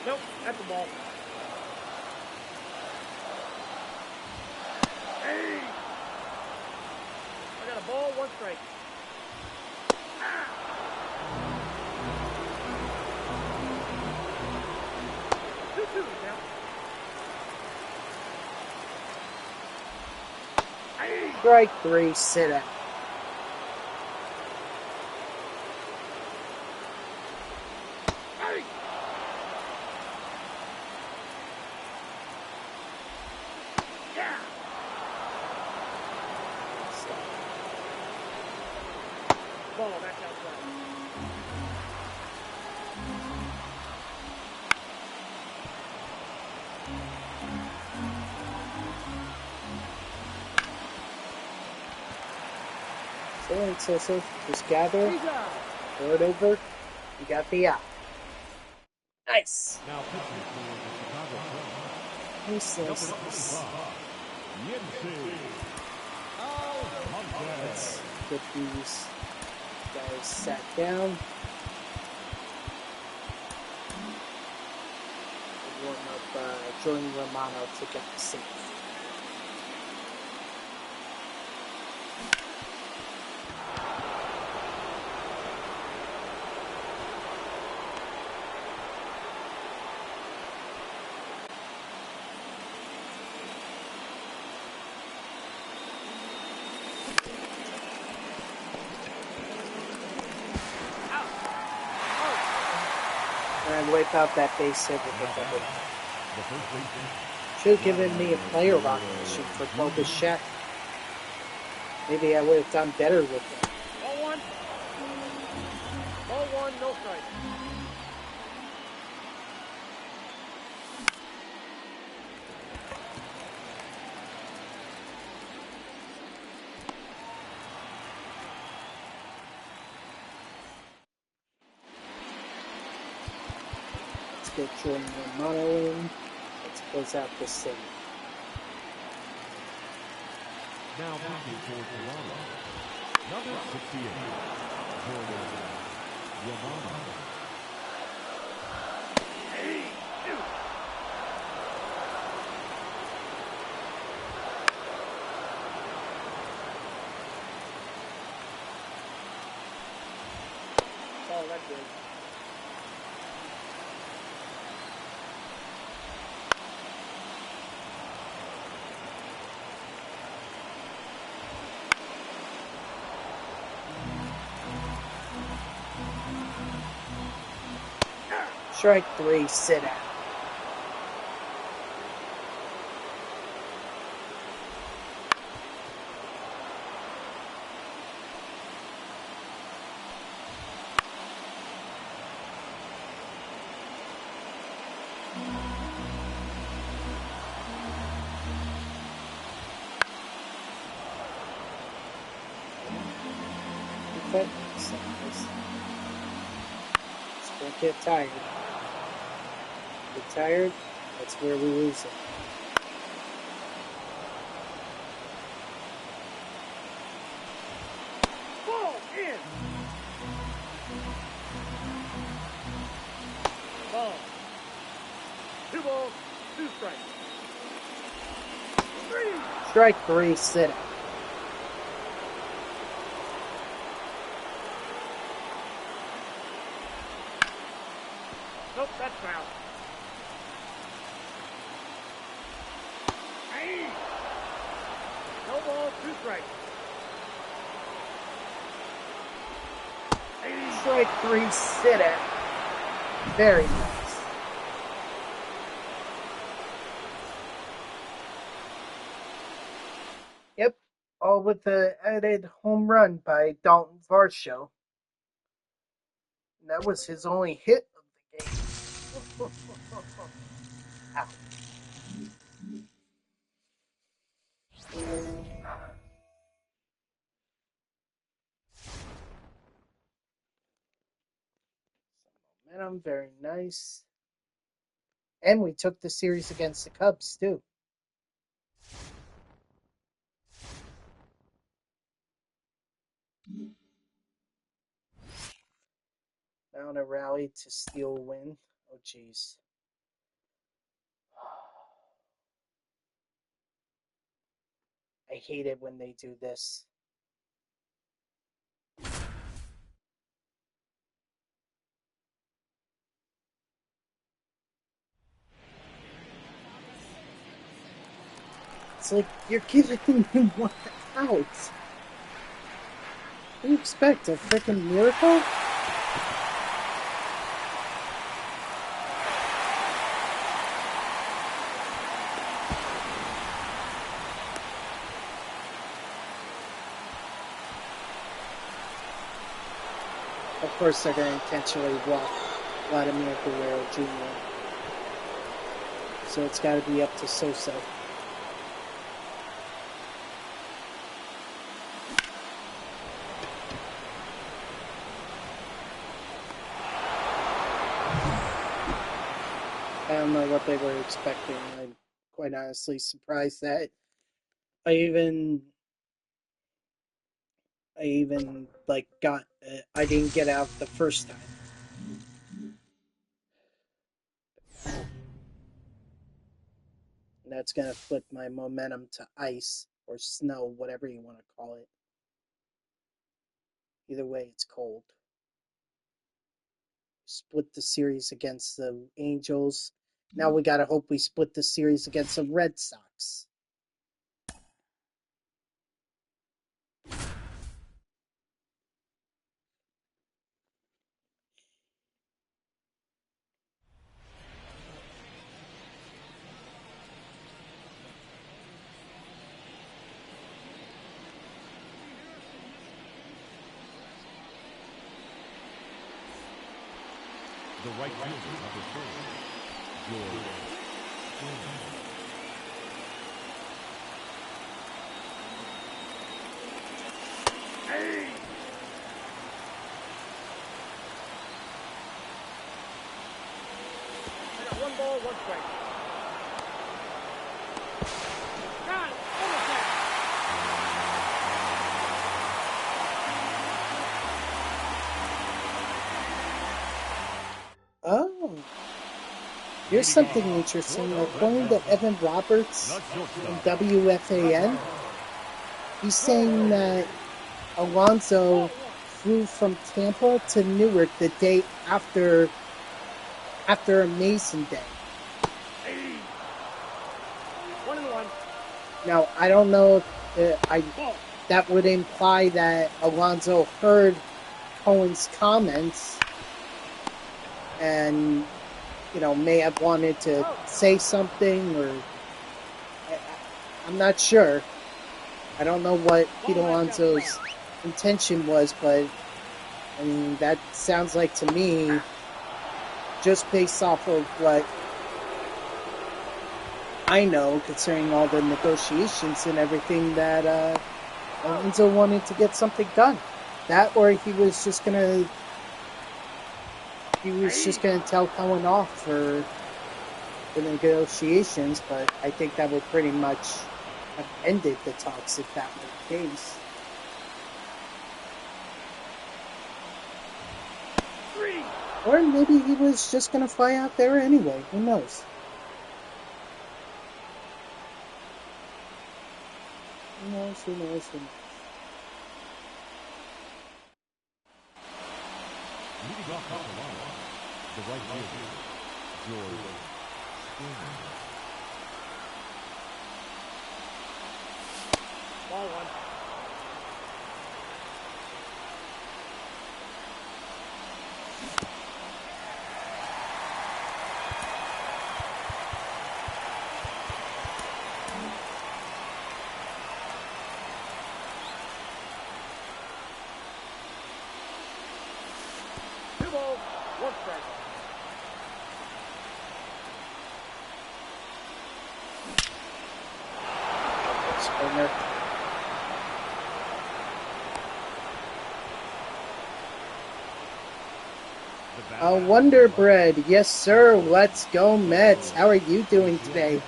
Nope, that's a ball. Hey! I got a ball, 1 strike. Two now. Strike 3, sit out. Ball, that's outside. So just gather, He's out. throw it over. You got the out. Nice. Now pitching for the Chicago Cubs. Nice. Number 25, Yinsi. Let's get these guys sat down. And warm up Jordan Romano to get the save. And wipe out that base hit with the double. The first baseman. Should have given me a player recognition for Bogus Shack. Maybe I would have done better with it. Ball 1. Ball 1, no strike. Let's get Jordan Romano in. Let's close out this thing. Now pitching for Toronto. Number 68, Jordan Romano. Ball, that's good. Strike 3, sit out. Okay, so don't get tired. Get tired, that's where we lose it. Ball in. Ball. 2 balls, 2 strikes. 3. Strike 3, sit out. Nope, that's foul. Hey. No balls, 2 strikes. Strike 3, sit out. Very nice. Yep, all with the added home run by Dalton Varsho. And that was his only hit of the game. Ow. Some momentum, very nice. And we took the series against the Cubs, too. Mount a rally to steal a win. Oh, jeez. I hate it when they do this. It's like you're giving me one out. What do you expect? A freaking miracle? Of course, they're going to intentionally walk Vladimir Guerrero Jr. So it's got to be up to Sosa. I don't know what they were expecting. I'm quite honestly surprised that I even like got I didn't get out the first time. And that's gonna flip my momentum to ice or snow, whatever you want to call it. Either way, it's cold. Split the series against the Angels. Now we gotta hope we split the series against the Red Sox. The right fielder, number 4, George. Hey! I got 1 ball, 1 strike. Got it! Overtime! Oh. Here's something interesting. According to Evan Roberts from WFAN, he's saying that Alonso flew from Tampa to Newark the day after a Mason Day. Hey! 1-1. Now, I don't know if that would imply that Alonso heard Cohen's comments and, may have wanted to say something, or I'm not sure. I don't know what Pete Alonso's intention was, but I mean, that sounds like to me, just based off of what I know concerning all the negotiations and everything, that Alonso wanted to get something done. That, or he was just gonna tell Cohen off for the negotiations, but I think that would pretty much have ended the talks if that were the case. 3! Or maybe he was just gonna fly out there anyway. Who knows? Who knows? Leading off the line, the right fielder, George. Ball 1. Two balls, 1 strike. Springer. Wonder Bread, yes sir, let's go Mets. How are you doing today?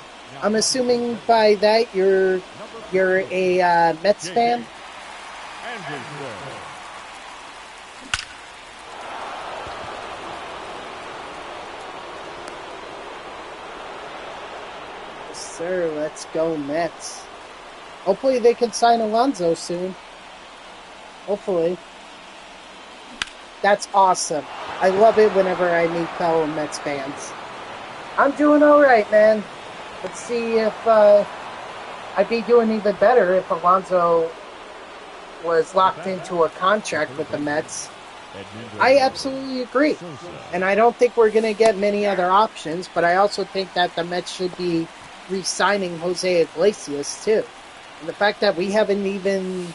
I'm assuming by that you're a Mets fan? sir. Let's go, Mets. Hopefully they can sign Alonso soon. Hopefully. That's awesome. I love it whenever I meet fellow Mets fans. I'm doing alright, man. Let's see if I'd be doing even better if Alonso was locked into a contract with the Mets. I absolutely agree. And I don't think we're going to get many other options, but I also think that the Mets should be re-signing Jose Iglesias, too. And the fact that we haven't even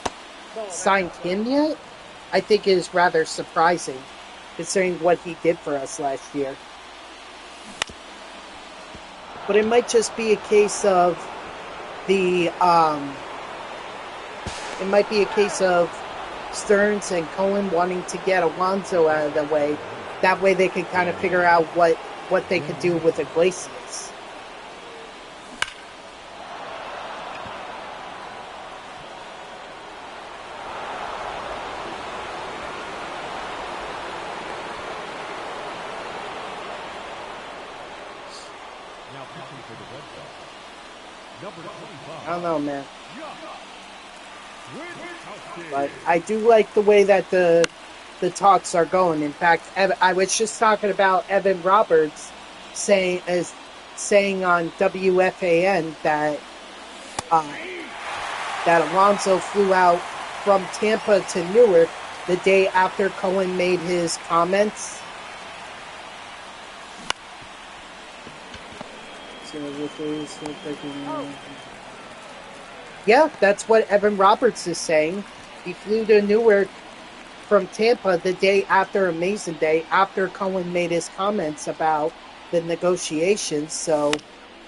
signed him yet, I think is rather surprising, considering what he did for us last year. But it might just be a case of it might be a case of Stearns and Cohen wanting to get Alonso out of the way. That way they can kind of figure out what they could do with Iglesias. Now pitching for the Red Sox, number 25. I don't know, man. But I do like the way that the talks are going. In fact, I was just talking about Evan Roberts saying on WFAN that Alonso flew out from Tampa to Newark the day after Cohen made his comments. Yeah, that's what Evan Roberts is saying. He flew to Newark from Tampa the day after Amazing Day, after Cohen made his comments about the negotiations. So,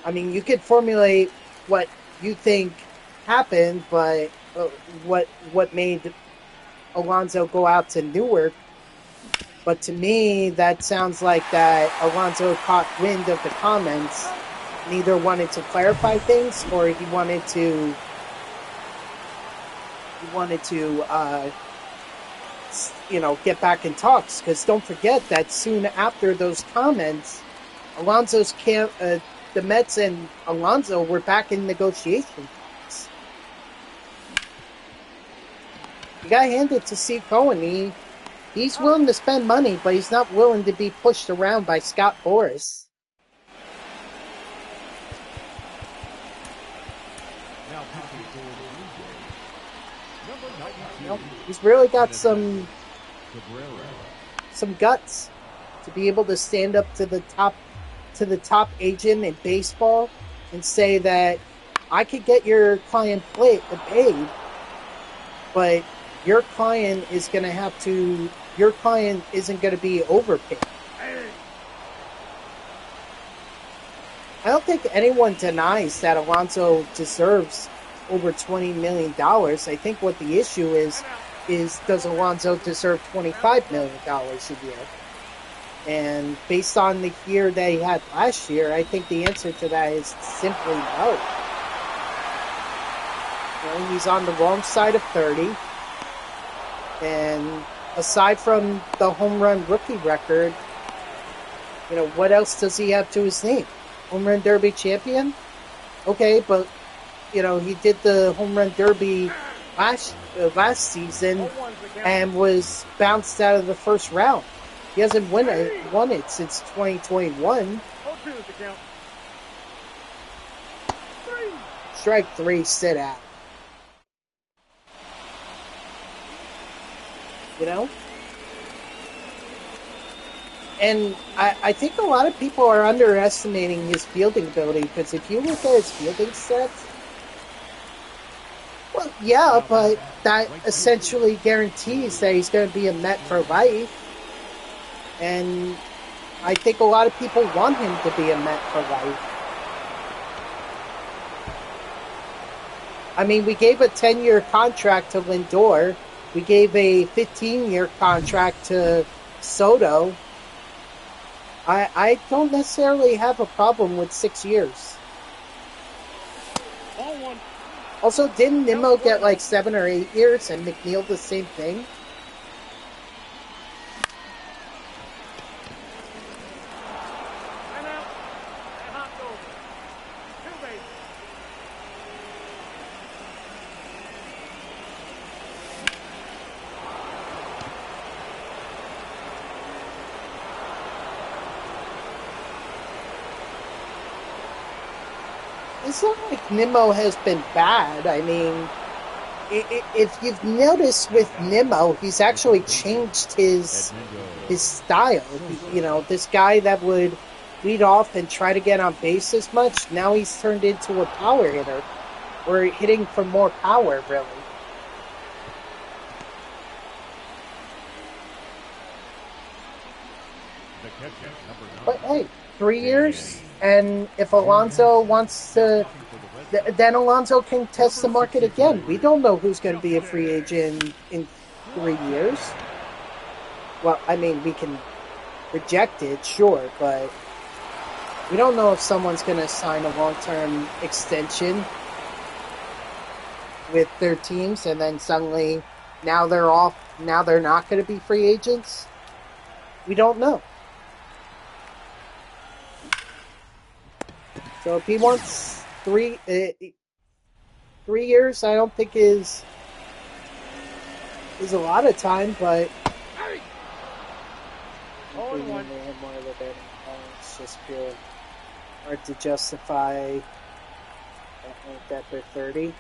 I mean, you could formulate what you think happened, but what made Alonso go out to Newark. But to me, that sounds like that Alonso caught wind of the comments, neither wanted to clarify things or he wanted to get back in talks. Because don't forget that soon after those comments, the Mets and Alonso were back in negotiation talks. You gotta hand it to Steve Cohen. He's willing to spend money, but he's not willing to be pushed around by Scott Boras. Now pitching for the Blue Jays, number 92. He's really got some Cabrera. guts to be able to stand up to the top agent in baseball and say that I could get your client paid, but your client isn't going to be overpaid. I don't think anyone denies that Alonso deserves over $20 million. I think what the issue is does Alonso deserve $25 million a year? And based on the year that he had last year, I think the answer to that is simply no. He's on the wrong side of 30. And aside from the home run rookie record, what else does he have to his name? Home run derby champion? Okay, but, he did the home run derby last season and was bounced out of the first round. He hasn't won it since 2021. Strike 3, sit out. And I think a lot of people are underestimating his fielding ability, because if you look at his fielding stats, well, yeah, but that essentially guarantees that he's going to be a Met for life. And I think a lot of people want him to be a Met for life. I mean, we gave a 10-year contract to Lindor. We gave a 15-year contract to Soto. I don't necessarily have a problem with 6 years. Also, didn't Nimmo get like 7 or 8 years and McNeil the same thing? it's not like Nimmo has been bad. I mean, if you've noticed with Nimmo, he's actually changed his style. This guy that would lead off and try to get on base as much, now he's turned into a power hitter. We're hitting for more power, really. But hey, 3 years, and if Alonso wants to, then Alonso can test the market again. We don't know who's going to be a free agent in 3 years. Well, I mean, we can reject it, sure, but we don't know if someone's going to sign a long-term extension with their teams and then suddenly now they're off, now they're not going to be free agents. We don't know. So if he wants 3 years, I don't think is a lot of time, but it's just pure hard to justify that they're 30.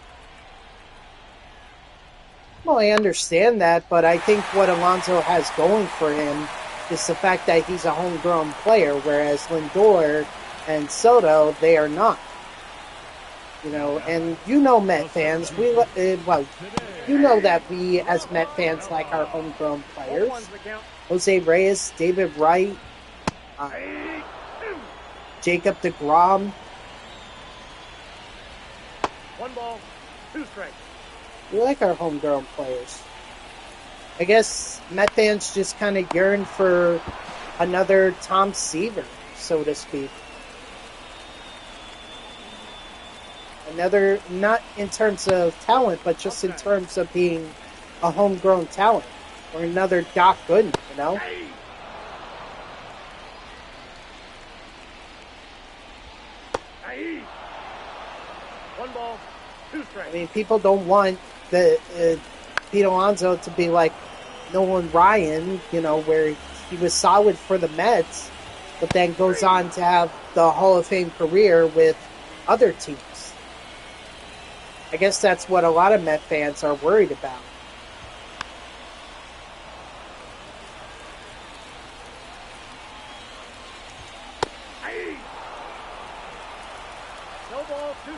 Well, I understand that, but I think what Alonso has going for him is the fact that he's a homegrown player, whereas Lindor and Soto, they are not. And Met fans, you know that we as Met fans like our homegrown players. Jose Reyes, David Wright, Jacob deGrom. 1-2 strikes. We like our homegrown players. I guess Met fans just kind of yearn for another Tom Seaver, so to speak. Another, not in terms of talent, but just in terms of being a homegrown talent. Or another Doc Gooden, you know? I mean, people don't want Pete Alonso to be like Nolan Ryan, where he was solid for the Mets, but then goes on to have the Hall of Fame career with other teams. I guess that's what a lot of Met fans are worried about.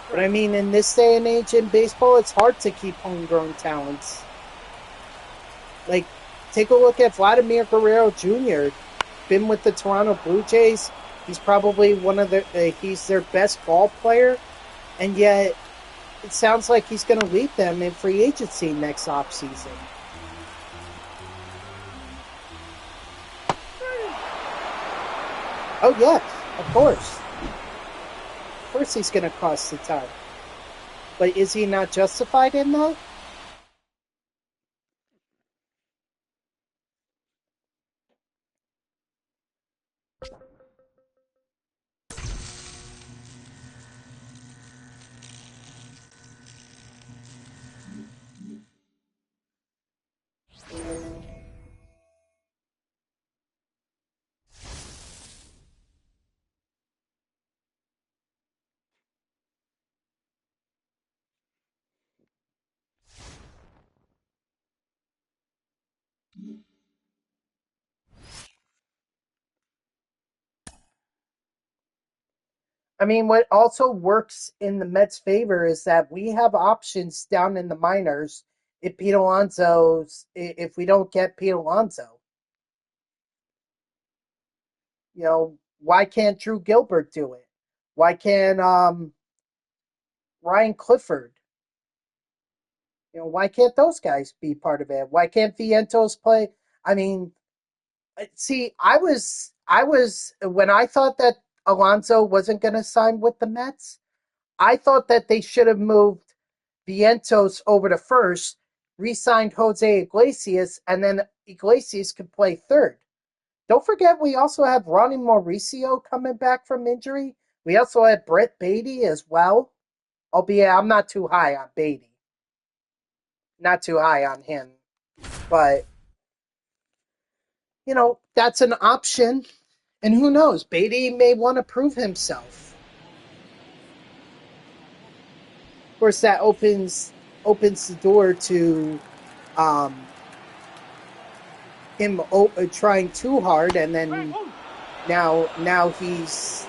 But I mean, in this day and age in baseball, it's hard to keep homegrown talents. Like, take a look at Vladimir Guerrero Jr. Been with the Toronto Blue Jays. He's probably he's their best ball player, and yet it sounds like he's going to lead them in free agency next offseason. Oh, yes, of course. Of course he's going to cross the time. But is he not justified in that? I mean, what also works in the Mets' favor is that we have options down in the minors if if we don't get Pete Alonso. Why can't Drew Gilbert do it? Why can't Ryan Clifford? Why can't those guys be part of it? Why can't Vientos play? I mean, see, I was when I thought that Alonso wasn't going to sign with the Mets, I thought that they should have moved Vientos over to first, re-signed Jose Iglesias, and then Iglesias could play third. Don't forget, we also have Ronnie Mauricio coming back from injury. We also have Brett Beatty as well, albeit I'm not too high on Beatty. Not too high on him. But, that's an option. And who knows? Beatty may want to prove himself. course, that opens the door to him trying too hard, and then now he's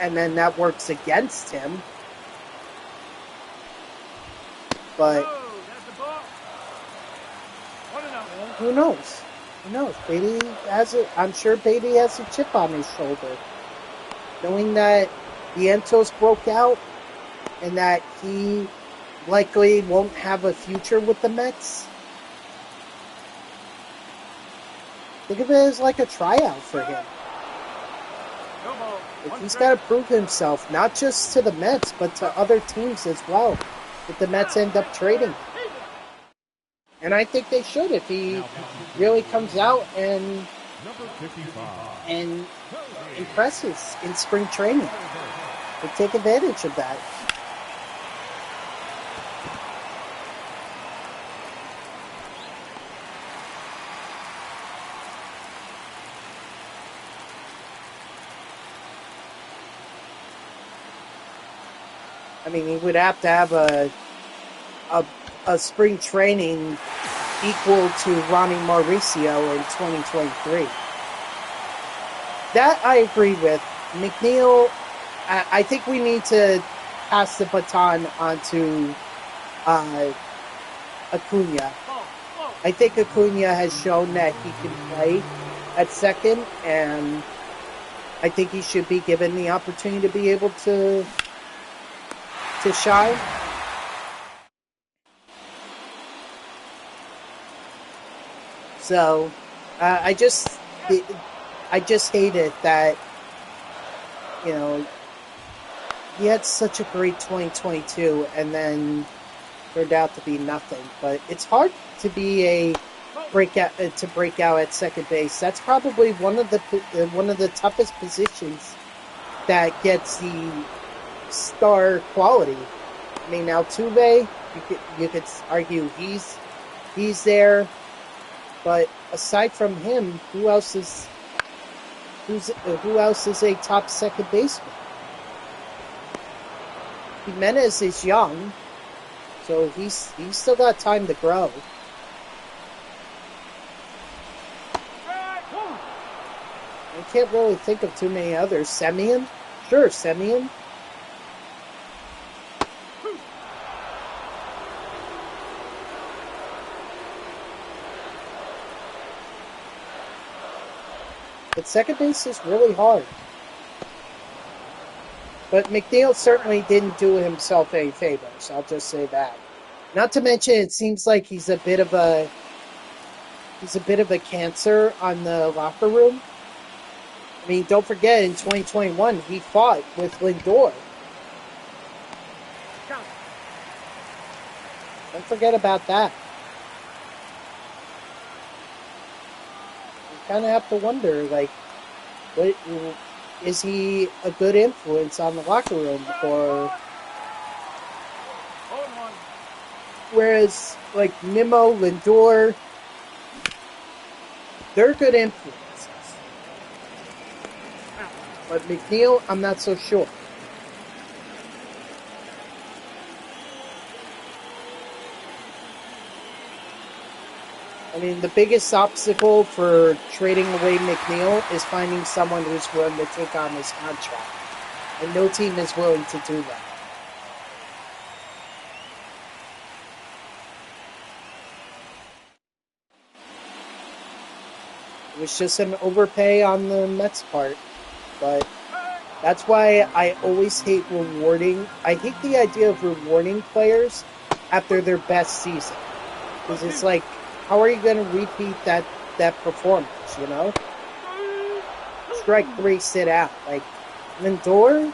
and then that works against him. But who knows? Who knows? I'm sure Beatty has a chip on his shoulder, knowing that Vientos broke out and that he likely won't have a future with the Mets. Think of it as like a tryout for him. He's got to prove himself, not just to the Mets, but to other teams as well, if the Mets end up trading. And I think they should if he really comes out and impresses in spring training. They take advantage of that. I mean, he would have to have a spring training equal to Ronnie Mauricio in 2023. That I agree with. McNeil, I think we need to pass the baton onto Acuna. I think Acuna has shown that he can play at second, and I think he should be given the opportunity to be able to shine. So, I just hate it that, you know, he had such a great 2022 and then turned out to be nothing. But it's hard to be break out at second base. That's probably one of the toughest positions that gets the star quality. I mean, Altuve, you could argue he's there, but aside from him, who else is a top second baseman? Jimenez is young, so he's still got time to grow. I can't really think of too many others. Semien? Sure, Semien. But second base is really hard. But McNeil certainly didn't do himself any favors. I'll just say that. Not to mention, it seems like he's a bit of a cancer on the locker room. I mean, don't forget, in 2021, he fought with Lindor. Don't forget about that. You kind of have to wonder, like, what is he a good influence on the locker room? Or whereas, like, Nimmo, Lindor, they're good influences. But McNeil, I'm not so sure. I mean, the biggest obstacle for trading away McNeil is finding someone who's willing to take on his contract. And no team is willing to do that. It was just an overpay on the Mets' part. But that's why I always hate rewarding. I hate the idea of rewarding players after their best season. Because it's like, how are you going to repeat that performance, you know? Strike three, sit out. Like, Lindor?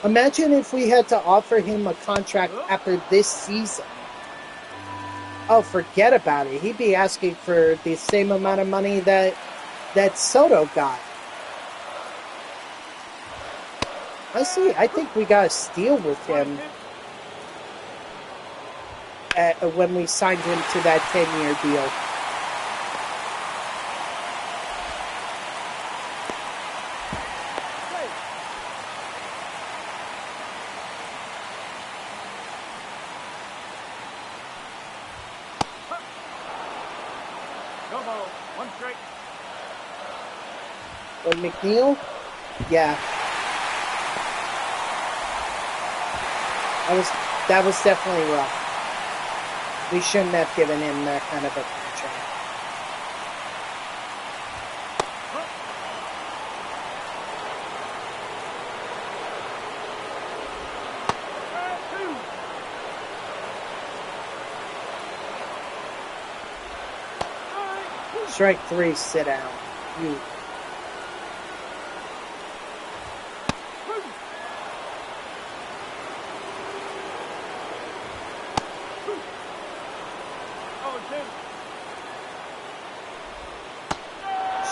Imagine if we had to offer him a contract after this season. Oh, forget about it. He'd be asking for the same amount of money that Soto got. I think we got a steal with him when we signed him to that 10-year deal. One ball, one strike. But McNeil, yeah, that was definitely rough. We shouldn't have given him that kind of a contract. Strike 3, sit down. You.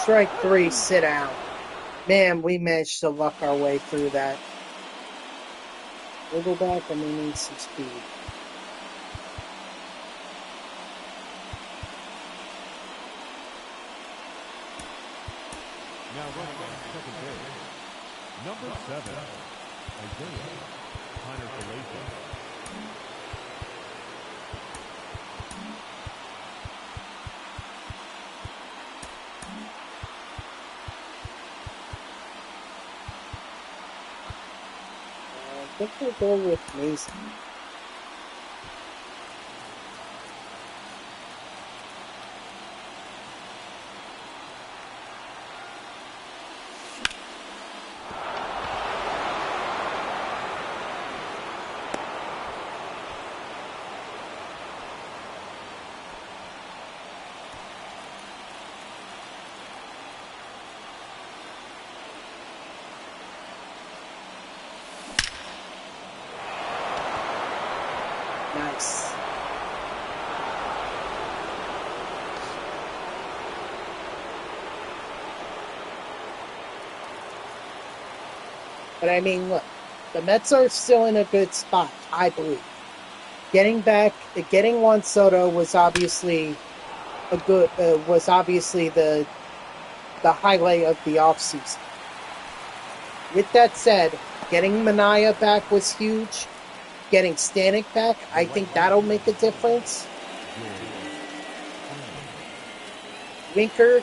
Strike 3, sit down. Man, we managed to luck our way through that. We'll go back and we need some speed. Now running on second base, number 7, Isaiah Conner-Galatian. I think we'll go with Mason. Nice. But I mean, look, the Mets are still in a good spot, I believe. Getting Juan Soto was obviously the highlight of the offseason. With that said, getting Manaea back was huge. Getting Stanek back, I think that'll make a difference. Winker,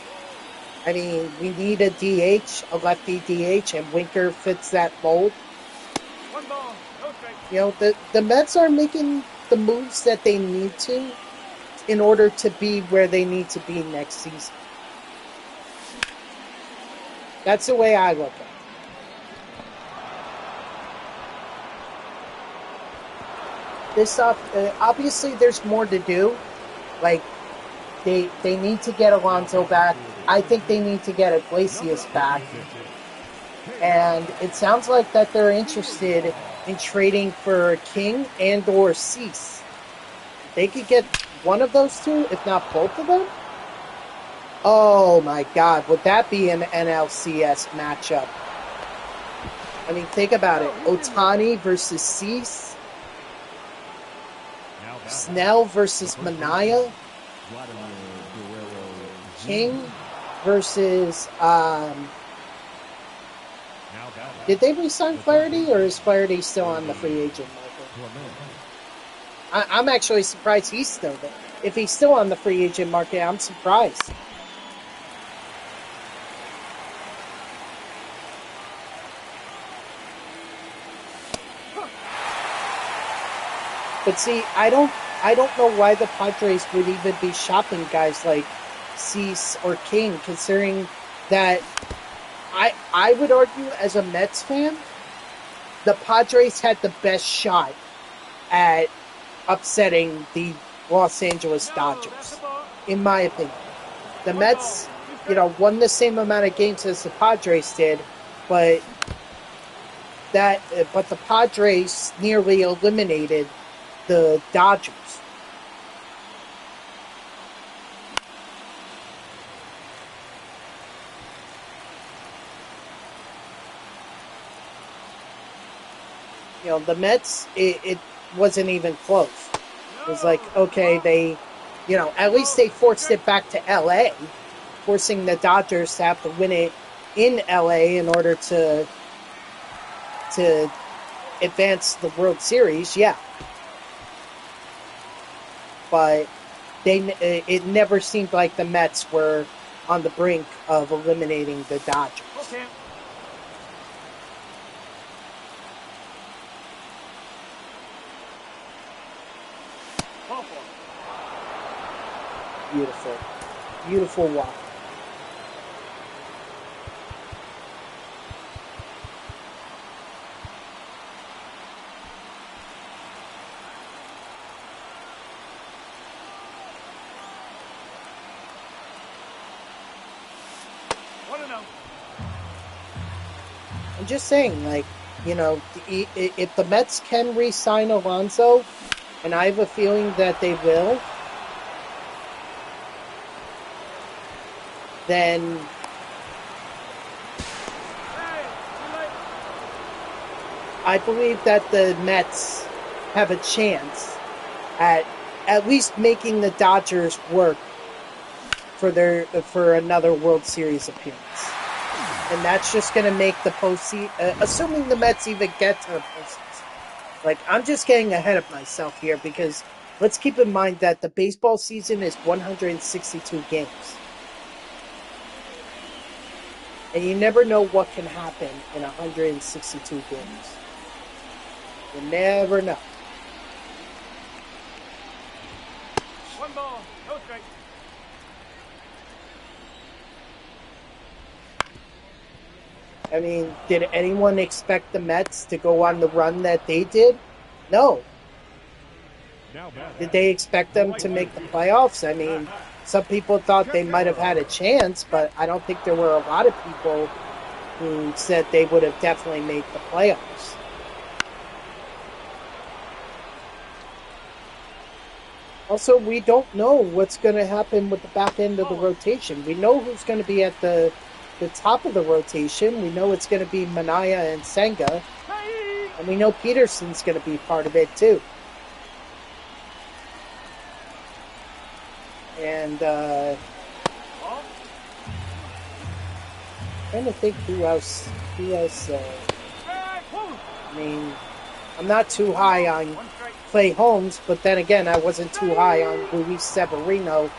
I mean, we need a DH, a lefty DH, and Winker fits that mold. One ball, no strike. You know, the Mets are making the moves that they need to in order to be where they need to be next season. That's the way I look at it. This obviously there's more to do. Like they need to get Alonso back. I think they need to get Iglesias back. And it sounds like that they're interested in trading for King and or Cease. They could get one of those two, if not both of them. Oh my God, would that be an NLCS matchup? I mean, think about it. Ohtani versus Cease. Snell versus Manaea. King versus did they re-sign Flaherty, or is Flaherty still on the free agent market? I'm actually surprised he's still there. If he's still on the free agent market, I'm surprised. But see, I don't know why the Padres would even be shopping guys like Cease or King, considering that I would argue as a Mets fan, the Padres had the best shot at upsetting the Los Angeles Dodgers, in my opinion. The Mets, won the same amount of games as the Padres did, but the Padres nearly eliminated the Dodgers. The Mets, it wasn't even close. It was like, okay, they, at least they forced it back to LA, forcing the Dodgers to have to win it in LA in order to advance the World Series, yeah. But it never seemed like the Mets were on the brink of eliminating the Dodgers. Okay. Ball four. Beautiful. Beautiful walk. I'm just saying, like, you know, if the Mets can re-sign Alonso, and I have a feeling that they will, then I believe that the Mets have a chance at least making the Dodgers work for another World Series appearance. And that's just going to make the postseason, assuming the Mets even get to the postseason. Like, I'm just getting ahead of myself here because let's keep in mind that the baseball season is 162 games. And you never know what can happen in 162 games. You never know. One ball, no strike. I mean, did anyone expect the Mets to go on the run that they did? No. Did they expect them to make the playoffs? I mean, some people thought they might have had a chance, but I don't think there were a lot of people who said they would have definitely made the playoffs. Also, we don't know what's going to happen with the back end of the rotation. We know who's going to be at the top of the rotation. We know it's going to be Manaya and Senga. And we know Peterson's going to be part of it, too. And, trying to think who else, I mean, I'm not too high on Clay Holmes, but then again, I wasn't too high on Luis Severino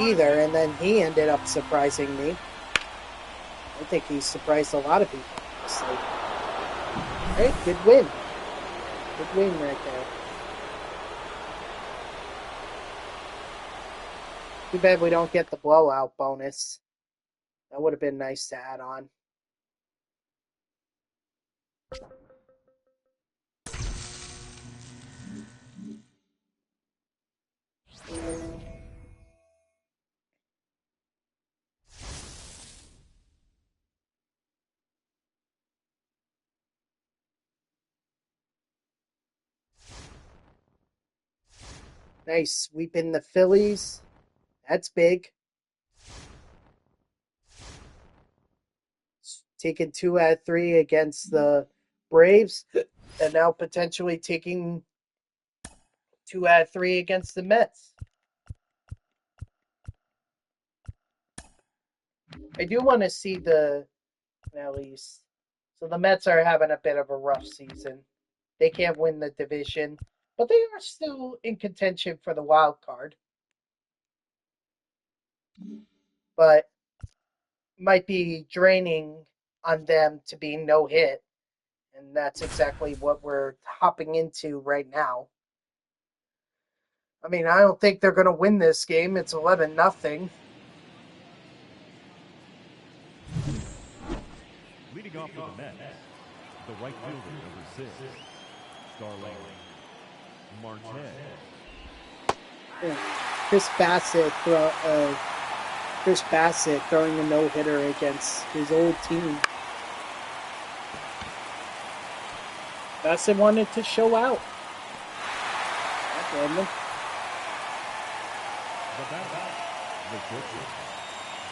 either, and then he ended up surprising me. I think he surprised a lot of people, honestly. Hey, good win. Good win right there. Too bad we don't get the blowout bonus. That would have been nice to add on. Nice sweeping the Phillies. That's big. Taking 2 out of 3 against the Braves, and now potentially taking 2 out of 3 against the Mets. I do want to see the East. So the Mets are having a bit of a rough season. They can't win the division, but they are still in contention for the wild card. But might be draining on them to be no hit, and that's exactly what we're hopping into right now. I mean, I don't think they're going to win this game. It's 11-0. Leading off for the Mets, the right fielder, number 6, Starling Marte. Chris Bassett throwing a no-hitter against his old team. Bassett wanted to show out. The batter, the pitcher,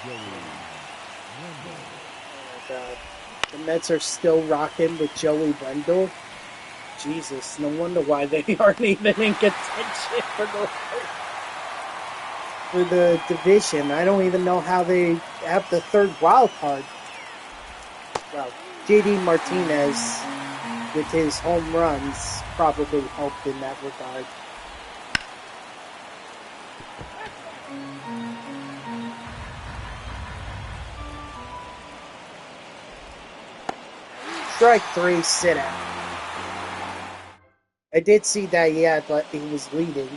Joey Wendell. Oh my God. The Mets are still rocking with Joey Wendell. Jesus, no wonder why they aren't even in contention for the division. I don't even know how they have the third wild card. Well, JD Martinez, with his home runs, probably helped in that regard. Strike 3, sit out. I did see that he was leading.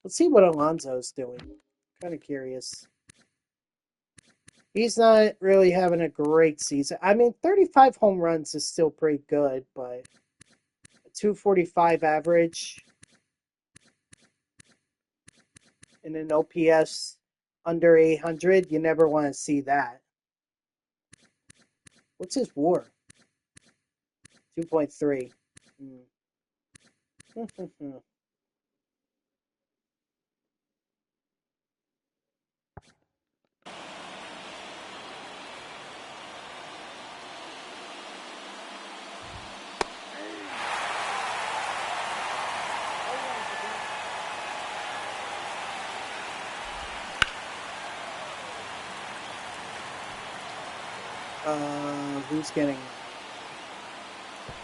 Let's see what Alonso's doing. Kind of curious. He's not really having a great season. I mean, 35 home runs is still pretty good, but a 245 average and an OPS under 800, you never want to see that. What's his WAR? 2.3. Who's getting...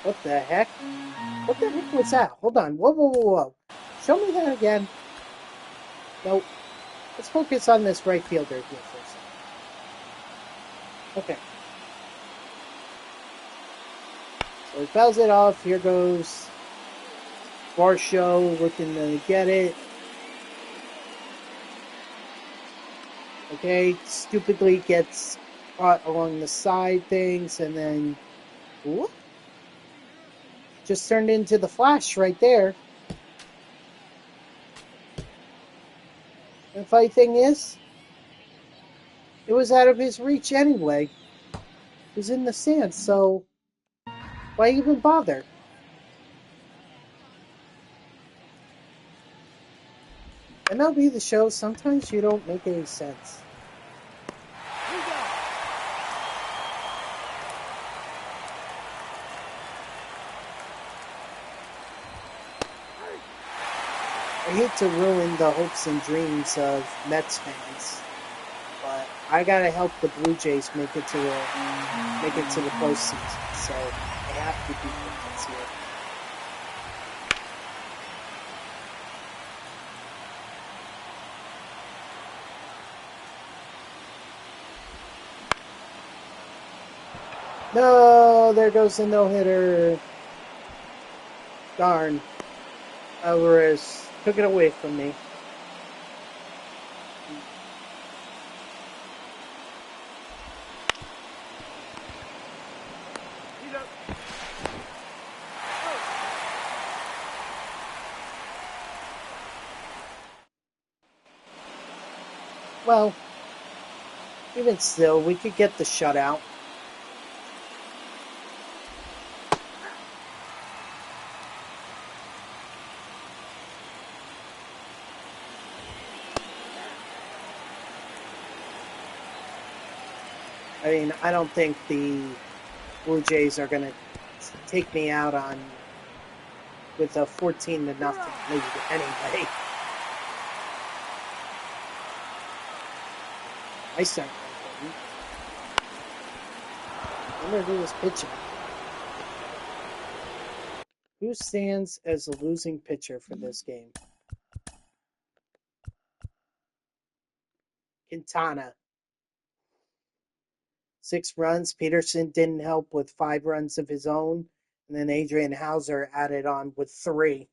What the heck? What the heck was that? Hold on. Whoa, whoa, whoa, whoa. Show me that again. Nope. Let's focus on this right fielder here for a second. Okay. So he fouls it off. Here goes Varsho looking to get it. Okay. Stupidly gets caught along the side things and then... Whoop. Just turned into the Flash right there. And the funny thing is, it was out of his reach anyway. It was in the stands, so why even bother? MLB The Show, sometimes you don't make any sense. I hate to ruin the hopes and dreams of Mets fans, but I gotta help the Blue Jays make it to the postseason. So I have to beat the Mets here. No, there goes the no-hitter. Darn. Alvarez took it away from me. Well, even still, we could get the shutout. I mean, I don't think the Blue Jays are going to take me out with a 14-0 lead anyway. I start. I wonder who was pitching. Who stands as the losing pitcher for this game? Quintana. 6 runs. Peterson didn't help with 5 runs of his own. And then Adrian Hauser added on with 3.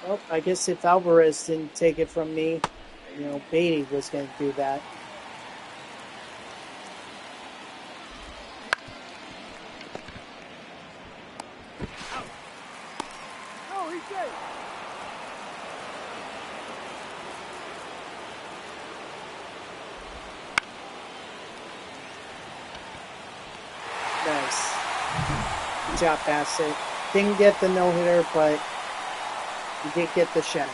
Well, I guess if Alvarez didn't take it from me, Beatty was going to do that. No, he's dead. Nice. Good job, Bassett. Didn't get the no-hitter, but he did get the shutout.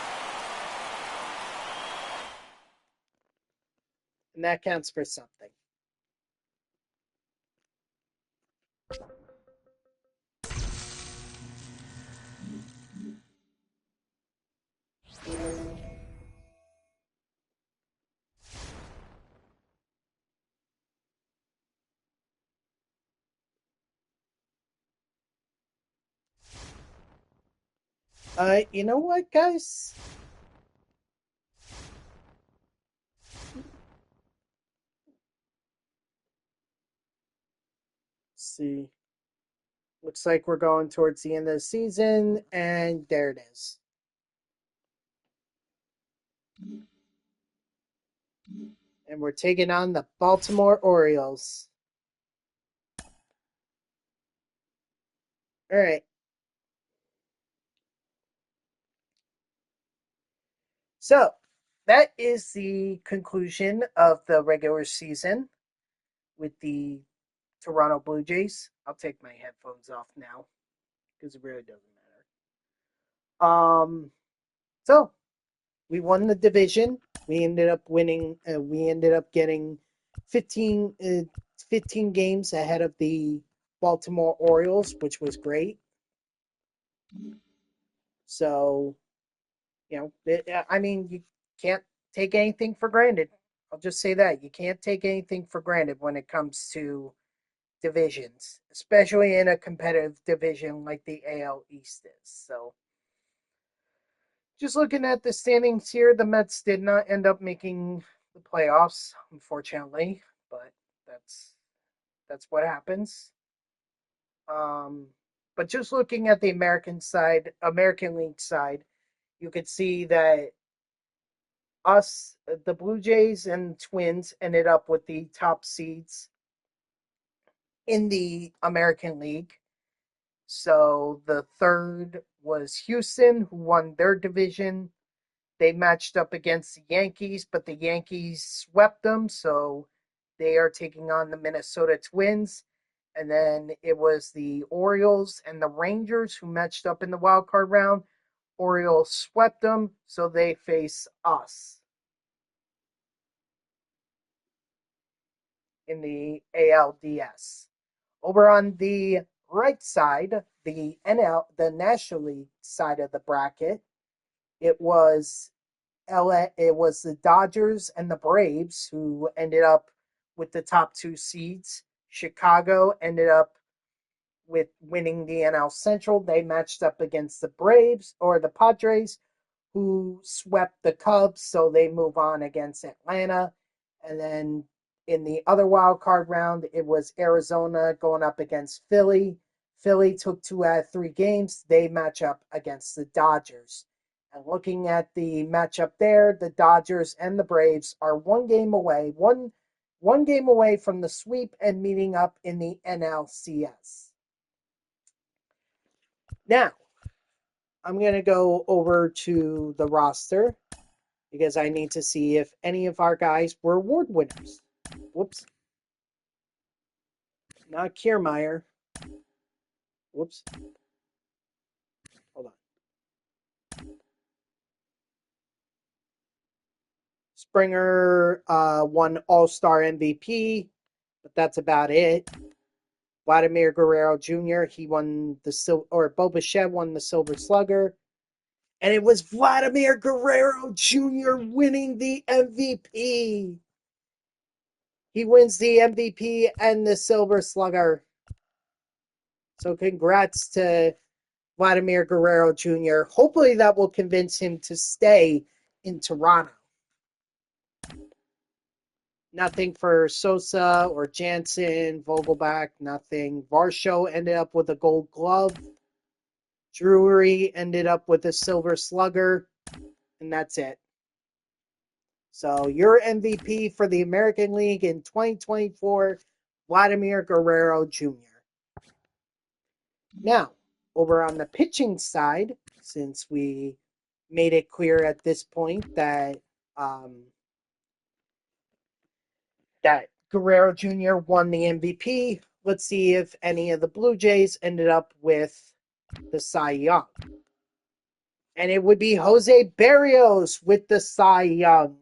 And that counts for something. You know what, guys? see. Looks like we're going towards the end of the season, and there it is. And we're taking on the Baltimore Orioles. All right. So that is the conclusion of the regular season with the Toronto Blue Jays. I'll take my headphones off now because it really doesn't matter. So we won the division. We ended up winning. We ended up getting 15, 15 games ahead of the Baltimore Orioles, which was great. So, I mean, you can't take anything for granted. I'll just say that. You can't take anything for granted when it comes to divisions, especially in a competitive division like the AL East is. So, just looking at the standings here, the Mets did not end up making the playoffs, unfortunately, but that's that's what happens. Um, but just looking at the American League side, you could see that the Blue Jays and Twins, ended up with the top seeds in the American League. So the third was Houston, who won their division. They matched up against the Yankees, but the Yankees swept them, so they are taking on the Minnesota Twins. And then it was the Orioles and the Rangers who matched up in the wild card round. Orioles swept them, so they face us in the ALDS. Over on the right side, the National League side of the bracket, it was it was the Dodgers and the Braves who ended up with the top two seeds. Chicago ended up with winning the NL Central. They matched up against the Braves or the Padres, who swept the Cubs, so they move on against Atlanta. And then in the other wild card round, it was Arizona going up against Philly. Philly took 2 out of 3 games. They match up against the Dodgers. And looking at the matchup there, the Dodgers and the Braves are one game away from the sweep and meeting up in the NLCS. Now, I'm going to go over to the roster because I need to see if any of our guys were award winners. Whoops. Not Kiermaier. Whoops. Hold on. Springer won All-Star MVP, but that's about it. Vladimir Guerrero Jr., he won Bo Bichette won the Silver Slugger. And it was Vladimir Guerrero Jr. winning the MVP. He wins the MVP and the Silver Slugger. So congrats to Vladimir Guerrero Jr. Hopefully that will convince him to stay in Toronto. Nothing for Sosa or Jansen, Vogelbach, nothing. Varsho ended up with a gold glove. Drury ended up with a silver slugger. And that's it. So your MVP for the American League in 2024, Vladimir Guerrero Jr. Now, over on the pitching side, since we made it clear at this point that that Guerrero Jr. won the MVP, let's see if any of the Blue Jays ended up with the Cy Young. And it would be Jose Berrios with the Cy Young.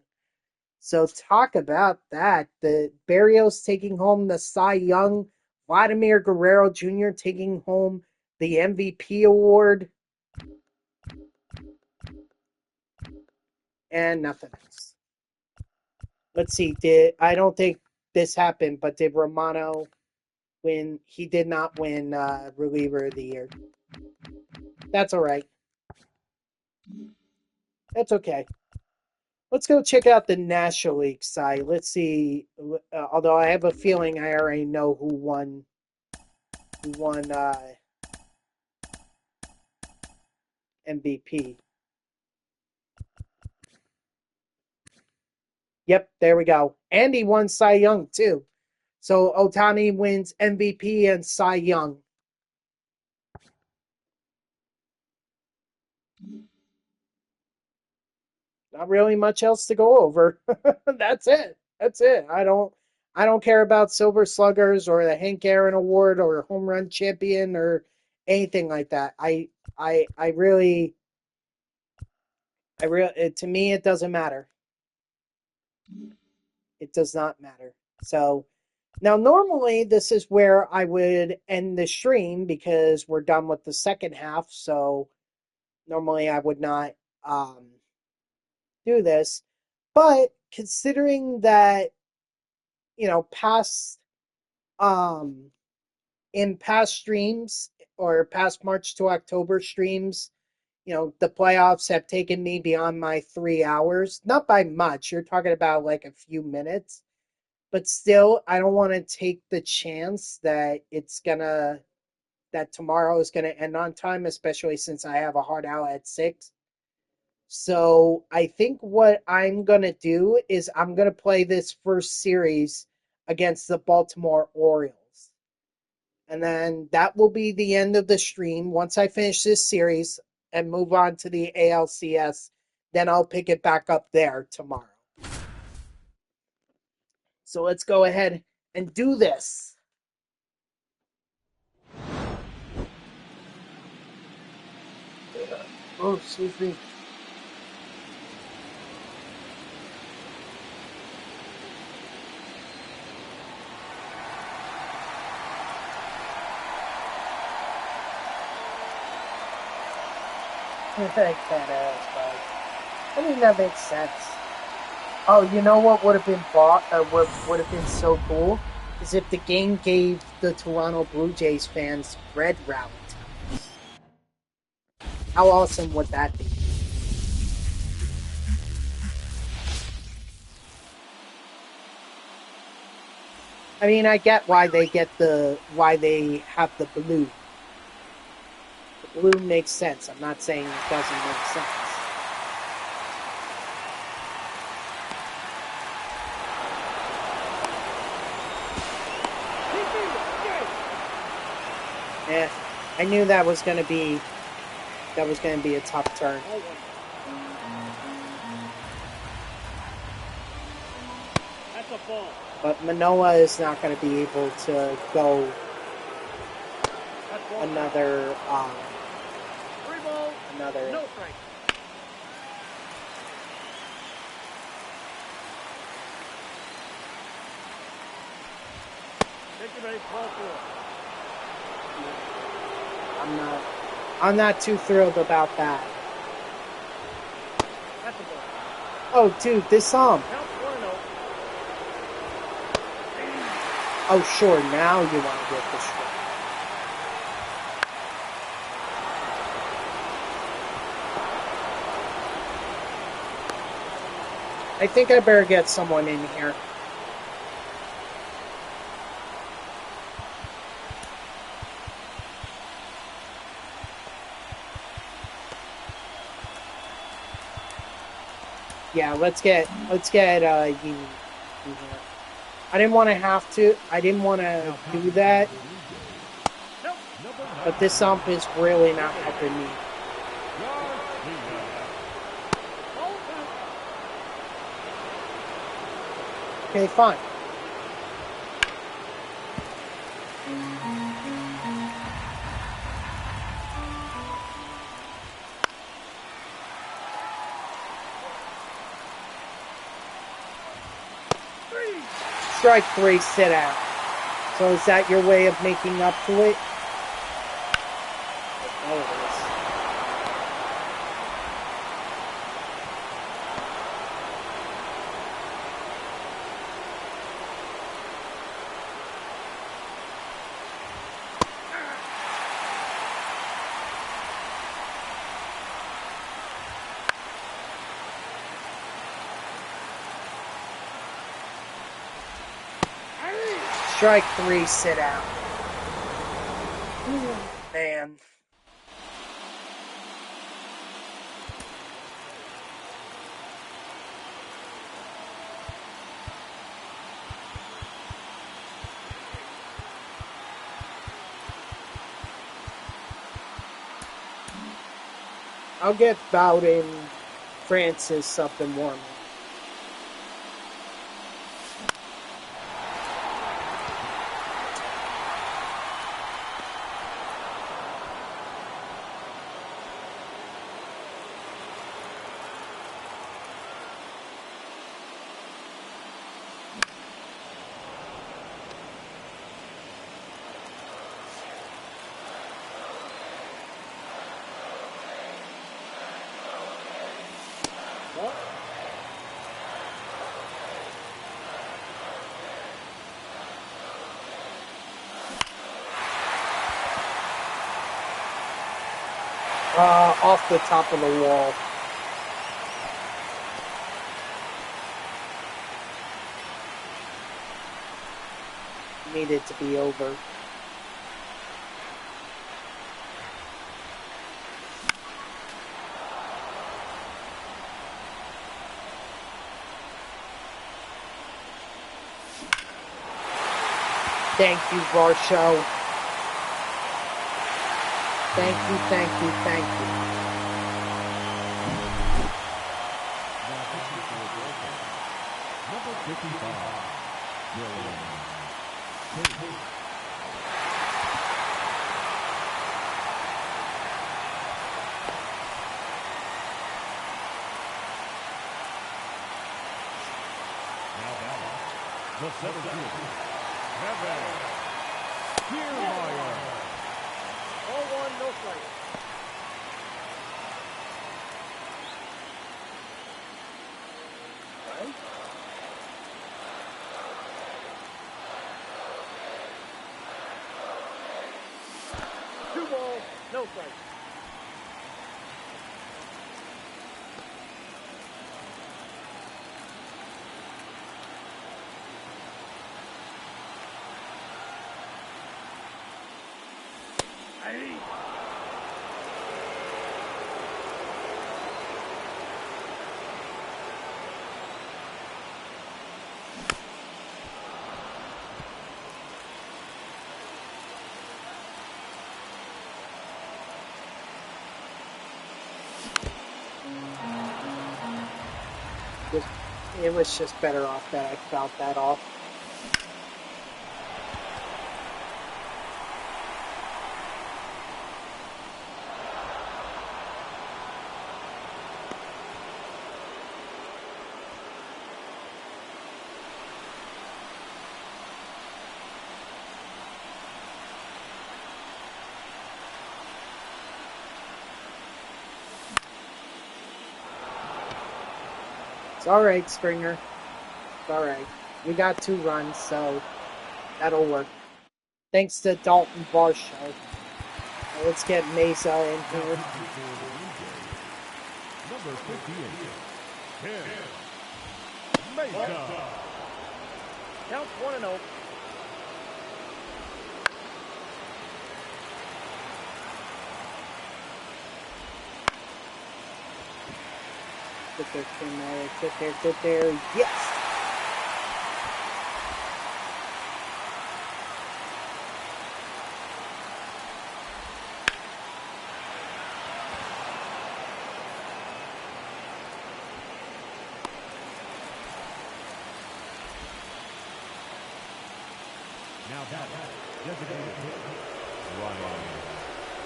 So talk about that. The Berrios taking home the Cy Young, Vladimir Guerrero Jr. taking home the MVP award, and nothing else. Let's see. I don't think this happened, but did Romano win? He did not win reliever of the year. That's all right. That's okay. Let's go check out the National League side. Let's see. Although I have a feeling I already know who won who won MVP. Yep, there we go. And he won Cy Young, too. So Ohtani wins MVP and Cy Young. Not really much else to go over. That's it. That's it. I don't care about Silver Sluggers or the Hank Aaron Award or Home Run Champion or anything like that. I really to me it doesn't matter. It does not matter. So now normally this is where I would end the stream because we're done with the second half. So normally I would not do this. But considering that, past in past streams or past March to October streams, the playoffs have taken me beyond my 3 hours. Not by much. You're talking about like a few minutes. But still, I don't want to take the chance that that tomorrow is gonna end on time, especially since I have a hard out at 6. So I think what I'm gonna do is I'm gonna play this first series against the Baltimore Orioles. And then that will be the end of the stream. Once I finish this series and move on to the ALCS, then I'll pick it back up there tomorrow. So let's go ahead and do this. Oh, excuse me. I mean, that makes sense. Oh, you know what would have been what would have been so cool is if the game gave the Toronto Blue Jays fans red rally times. How awesome would that be? I mean, I get why they have the blue. The blue makes sense. I'm not saying it doesn't make sense. Yeah, I knew that was going to be a tough turn. That's a ball. But Manoa is not going to be able to go another 3 balls. another. No strike. Take your base, ball 4. I'm not too thrilled about that. That's a ball. Oh, dude, this song. Count 1-0. Oh, sure. Now you want to get the strike. I think I better get someone in here. Yeah, let's get you in here. I didn't want to do that, but this ump is really not helping me. Okay, fine. Strike 3, sit out. So is that your way of making up to it? Oh, it is. Strike 3, sit out. Man. I'll get Bowden, Francis something warmer. Off the top of the wall. Needed to be over. Thank you, Varsho. Thank you, thank you, thank you. Number 55, William. Now batting, the center fielder, Kevin Kiermaier. 0-1, no strikes. Right? 2 balls, no strikes. It was just better off that I fouled that off. It's alright, Springer. It's alright. We got 2 runs, so that'll work. Thanks to Dalton Varsho. Now let's get Mesa in here. Number 58, Tim Mesa. Counts 1-0. Get there. Yes! Now that designated Ryan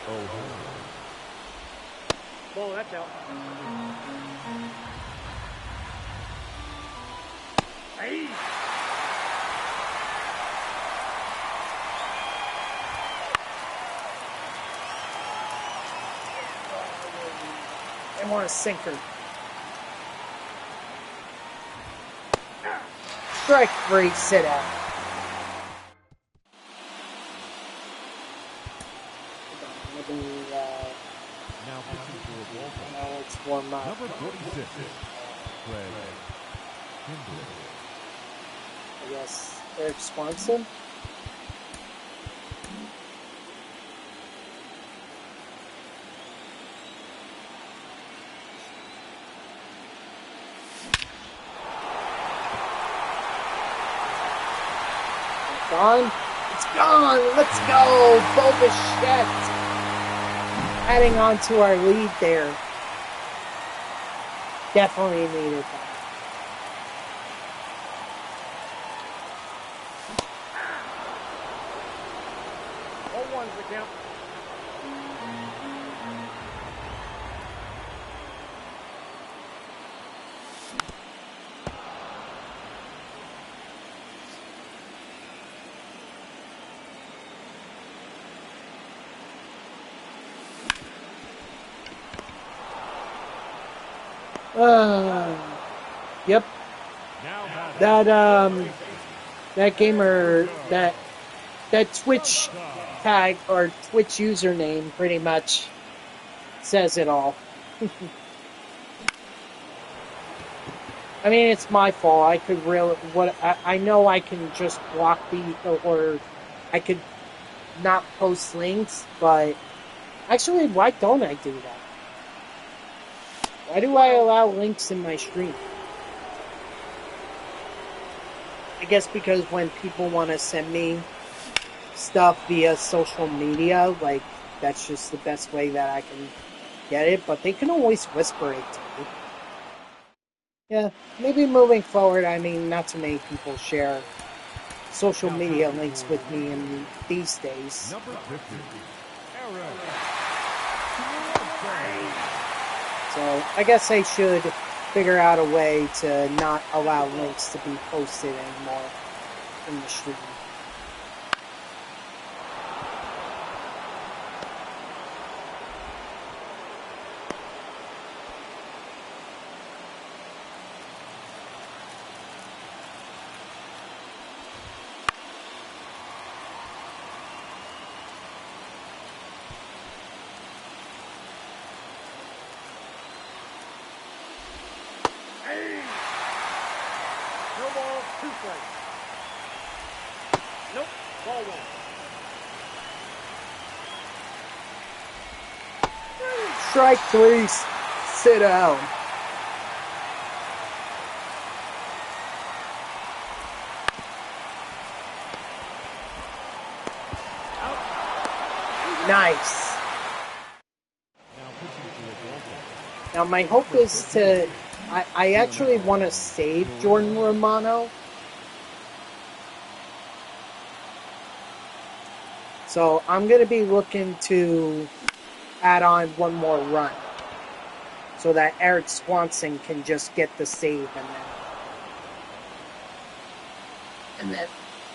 O'Hara. Ball, that's out. Hey! They want a sinker. Strike 3, sit out. Let me, Now pitching for Baltimore. now let's warm up. Number 46, Craig Kimbrell. I guess Eric Swanson. gone. It's gone. Let's go. Bobichette. Adding on to our lead there. Definitely needed that. Oh, one's the count. Yep. That gamer, that Twitch tag or Twitch username pretty much says it all. I mean, it's my fault. I could really, I know I can just block or I could not post links, but actually, why don't I do that? Why do I allow links in my stream? I guess because when people want to send me stuff via social media, like, that's just the best way that I can get it, but they can always whisper it to me. Yeah, maybe moving forward, I mean, not too many people share social media links with me in these days. Number 50. So I guess I should figure out a way to not allow links to be posted anymore in the stream. No ball, 2 strikes. Nope, ball 1. Strike 3, sit down. Nice. Now my hope is to, I actually want to save Jordan Romano. So I'm going to be looking to add on one more run so that Eric Swanson can just get the save and then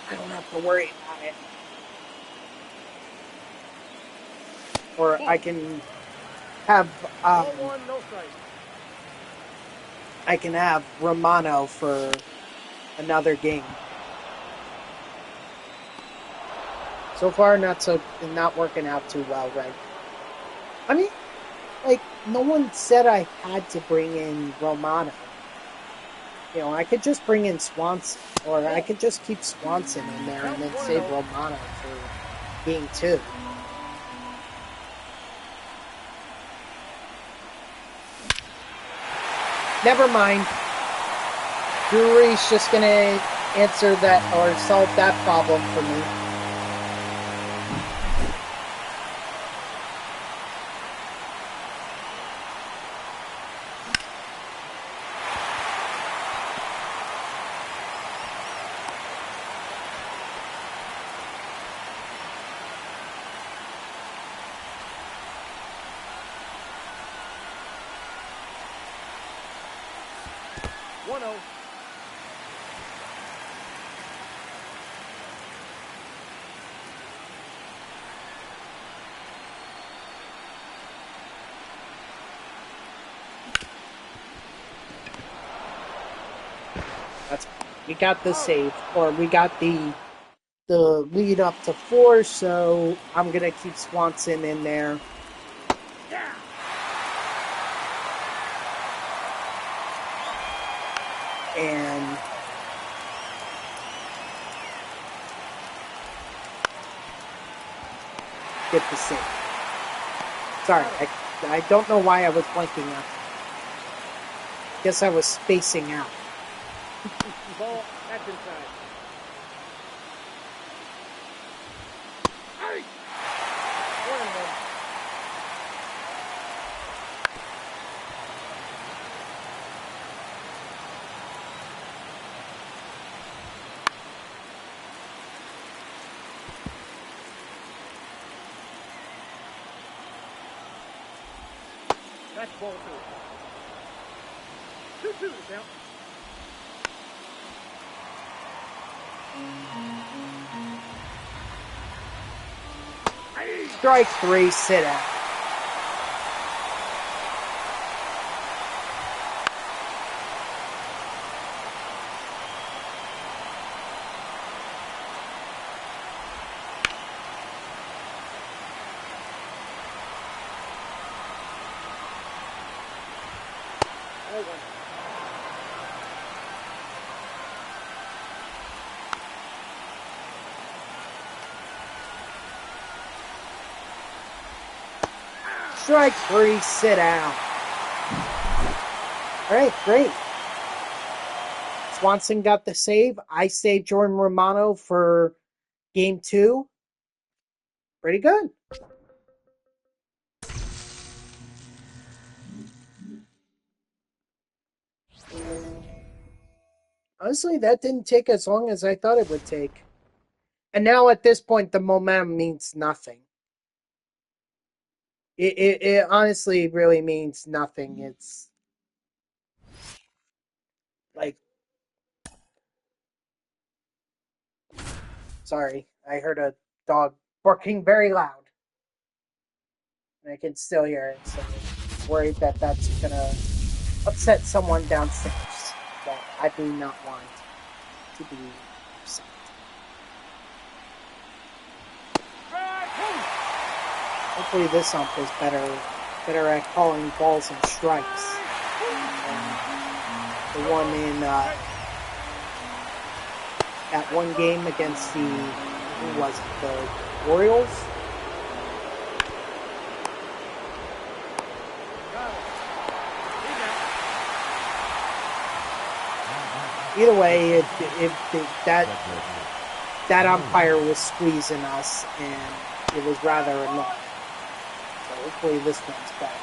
I don't have to worry about it. Or I can have Ball 1, no strike. I can have Romano for another game. So far, not working out too well, right? I mean, like, no one said I had to bring in Romano. You know, I could just bring in Swanson, or I could just keep Swanson in there and then save Romano for game 2. Never mind. Drury's just gonna answer that or solve that problem for me. We got the save, or we got the lead up to 4, so I'm gonna keep Swanson in there. And get the save. Sorry, I don't know why I was blanking out. Guess I was spacing out. Ball, that's inside. That's ball 2. 2-2 is out. Strike 3, sit out. Strike 3, sit down. All right, great. Swanson got the save. I saved Jordan Romano for game 2. Pretty good. Honestly, that didn't take as long as I thought it would take. And now at this point, the momentum means nothing. It honestly really means nothing. It's like, sorry, I heard a dog barking very loud. And I can still hear it, so I'm worried that that's going to upset someone downstairs that I do not want to be upset. Hopefully this ump is better at calling balls and strikes than the one in that one game against the, who was it, the Orioles? Either way, that umpire was squeezing us, and it was rather annoying. So hopefully this one's better.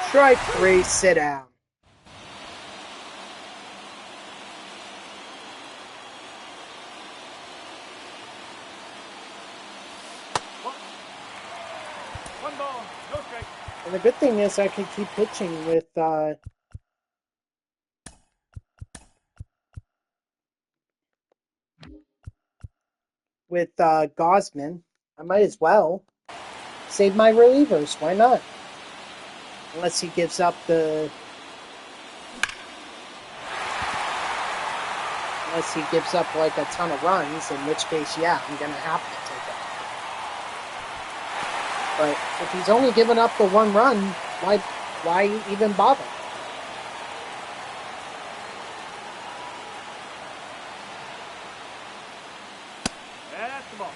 Strike 3, sit down. One ball, no strike. And the good thing is I can keep pitching with Gosman. I might as well save my relievers. Why not? Unless he gives up a ton of runs, in which case, yeah, I'm gonna have to take it. But if he's only giving up the 1 run, why even bother? That's the ball.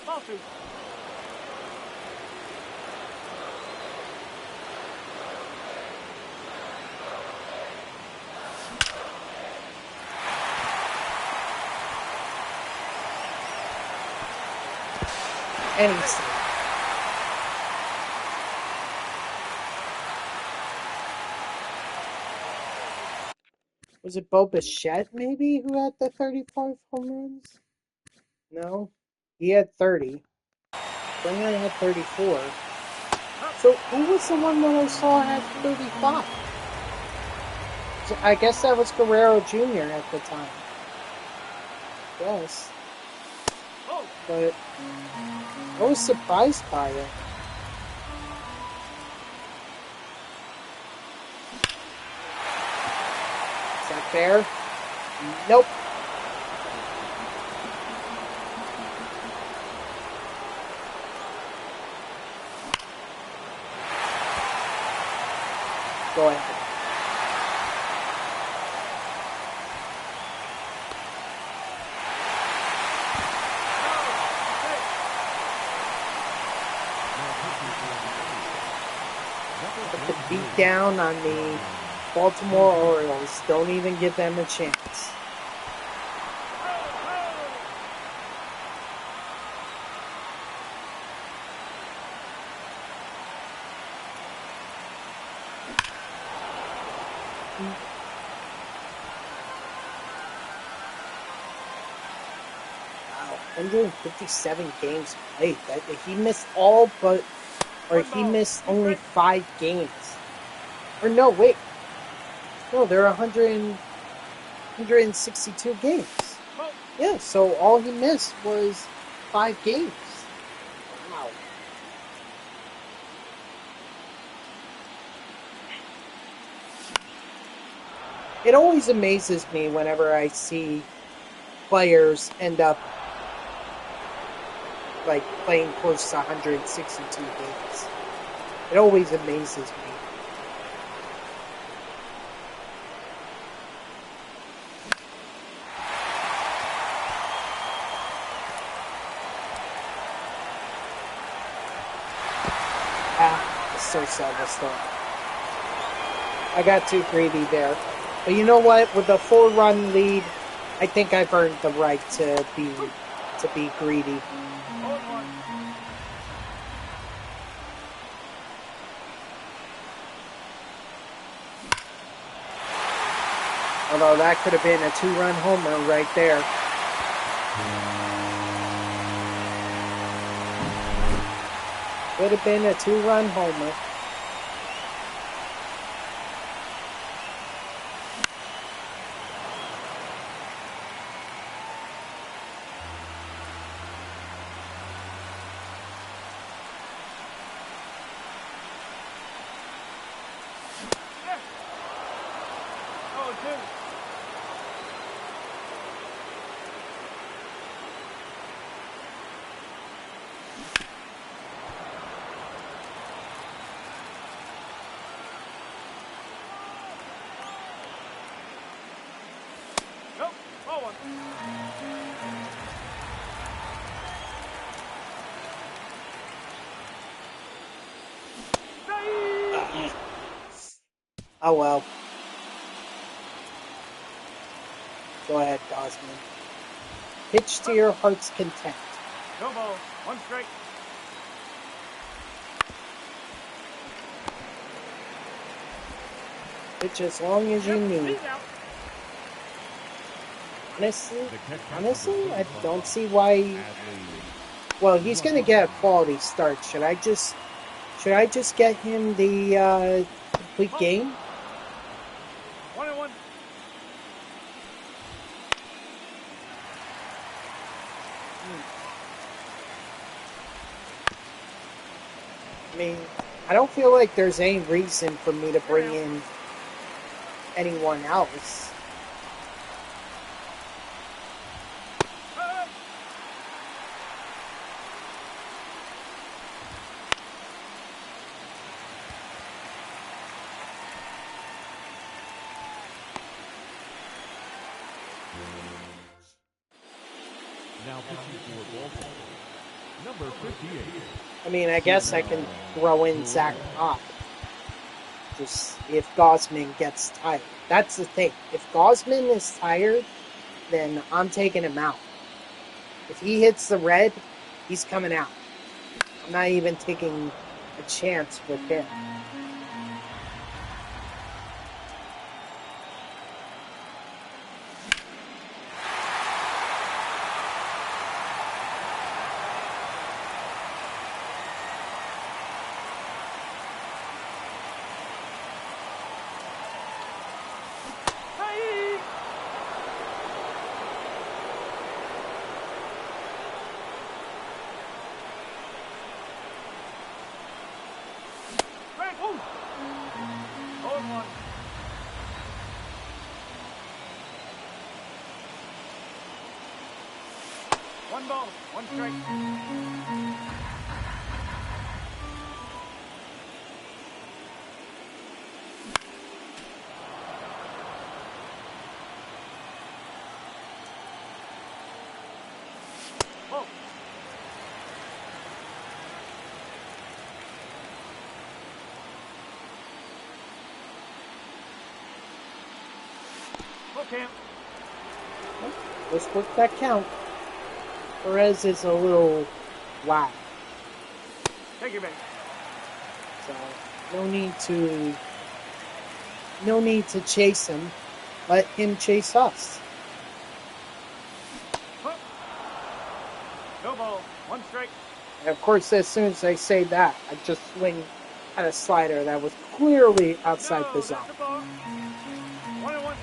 Ball 2. And he's safe. Was it Bo Bichette, maybe, who had the 35 home runs? No? He had 30. Springer had 34. So who was the one that I saw had 35? I guess that was Guerrero Jr. at the time. Yes. But I was surprised by it. Is that fair? Nope. Go ahead. Put the beat down on the Baltimore Orioles. Don't even give them a chance. Wow, 157 games played. He missed all but, or he missed only 5 games. Or no, wait. No, there are 162 games. Yeah, so all he missed was 5 games. Wow. It always amazes me whenever I see players end up like playing close to 162 games. It always amazes me. It's so sad this story. I got too greedy there. But you know what? With a 4-run lead, I think I've earned the right to be greedy. Although that could have been a 2-run homer right there. Would have been a 2-run homer. Oh well. Go ahead, Gosman. Pitch to your heart's content. No ball. 1 strike. Pitch as long as you need. Honestly, I don't see why. Well, he's going to get a quality start. Should I just get him the complete game? 1-1. I mean, I don't feel like there's any reason for me to bring in anyone else. Now pitching for Baltimore, number 58. I mean, I guess I can throw in Zach Pop. Just if Gosman gets tired. That's the thing. If Gosman is tired, then I'm taking him out. If he hits the red, he's coming out. I'm not even taking a chance with him. One ball, 1 strike. No count. Let's work that count. Perez is a little loud. Take your base. So no need to chase him. Let him chase us. Huh. No ball. One strike. And of course, as soon as I say that, I just swing at a slider that was clearly outside No, the that's zone. the ball. 1-1.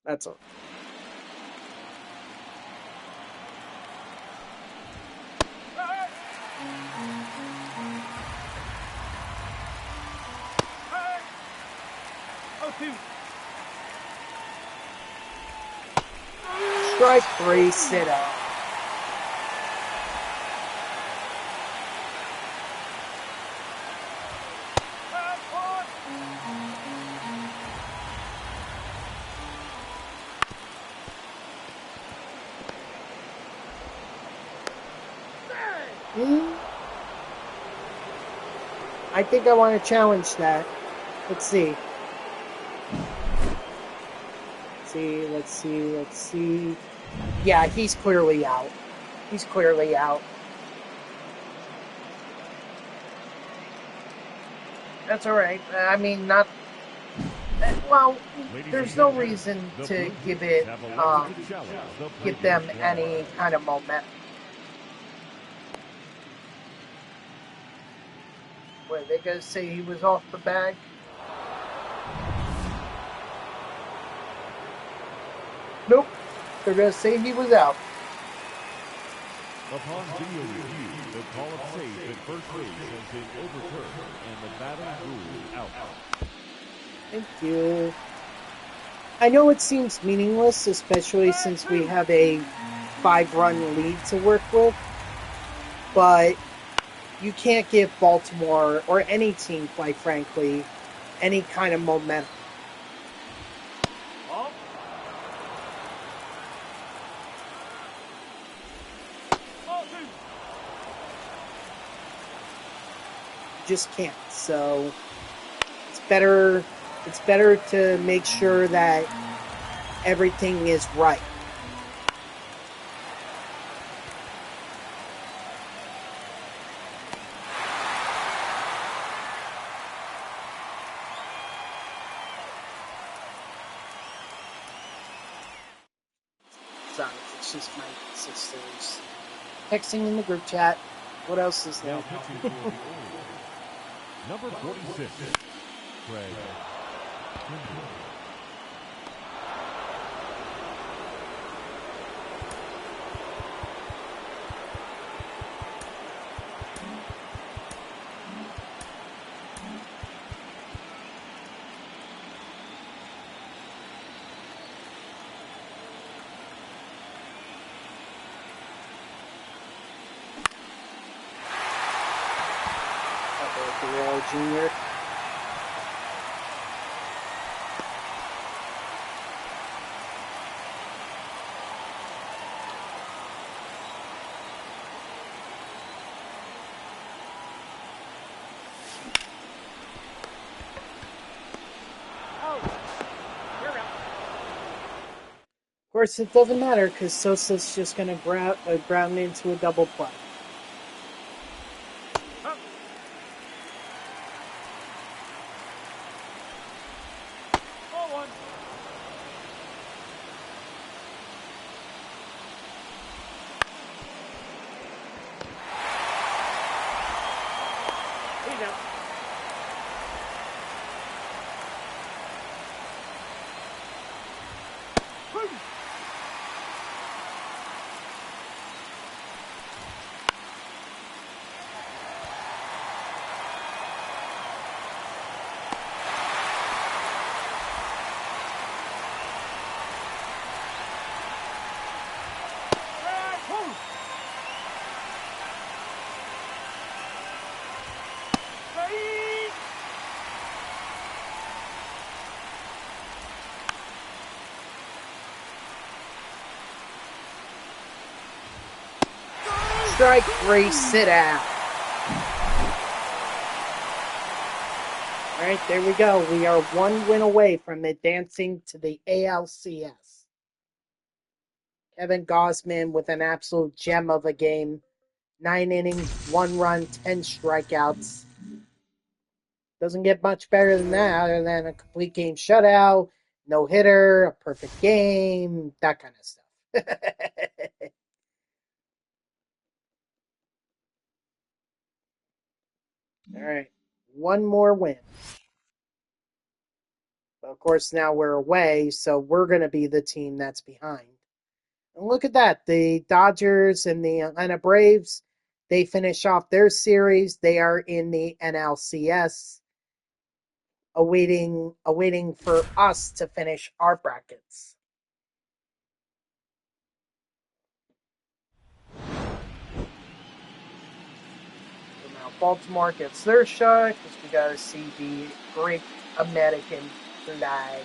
That's all. Hey! Hey! Oh, 2. Strike 3, sit out. I think I want to challenge that. Let's see. Let's see. Yeah, he's clearly out. He's clearly out. That's all right. I mean, not. Well, there's no reason to give it, give them any kind of momentum. What, they gonna say he was off the bag? Nope. They're gonna say he was out. Upon video review, the call of safe at first base has been overturned and the batter ruled out. Thank you. I know it seems meaningless, especially since we have a 5-run lead to work with, but you can't give Baltimore, or any team, quite frankly, any kind of momentum. Ball. Ball 2. Just can't. So it's better to make sure that everything is right. Sorry, it's just my sisters texting in the group chat. What else is there? Now pitching for the Orioles, number 46, Craig Kimbrell. Guerrero Jr. Of course, it doesn't matter because Sosa's just going to ground into a double play. Up. Ball 1. He's out. Boom. strike 3, sit out. All right, there we go. We are 1 win away from advancing to the ALCS. Kevin Gausman with an absolute gem of a game. 9 innings, 1 run, 10 strikeouts. Doesn't get much better than that, other than a complete game shutout, no hitter, a perfect game, that kind of stuff. All right, 1 more win. But of course, now we're away, so we're going to be the team that's behind. And look at that. The Dodgers and the Atlanta Braves, they finish off their series. They are in the NLCS, awaiting for us to finish our brackets. So now Baltimore gets their shot because we got to see the great American flag.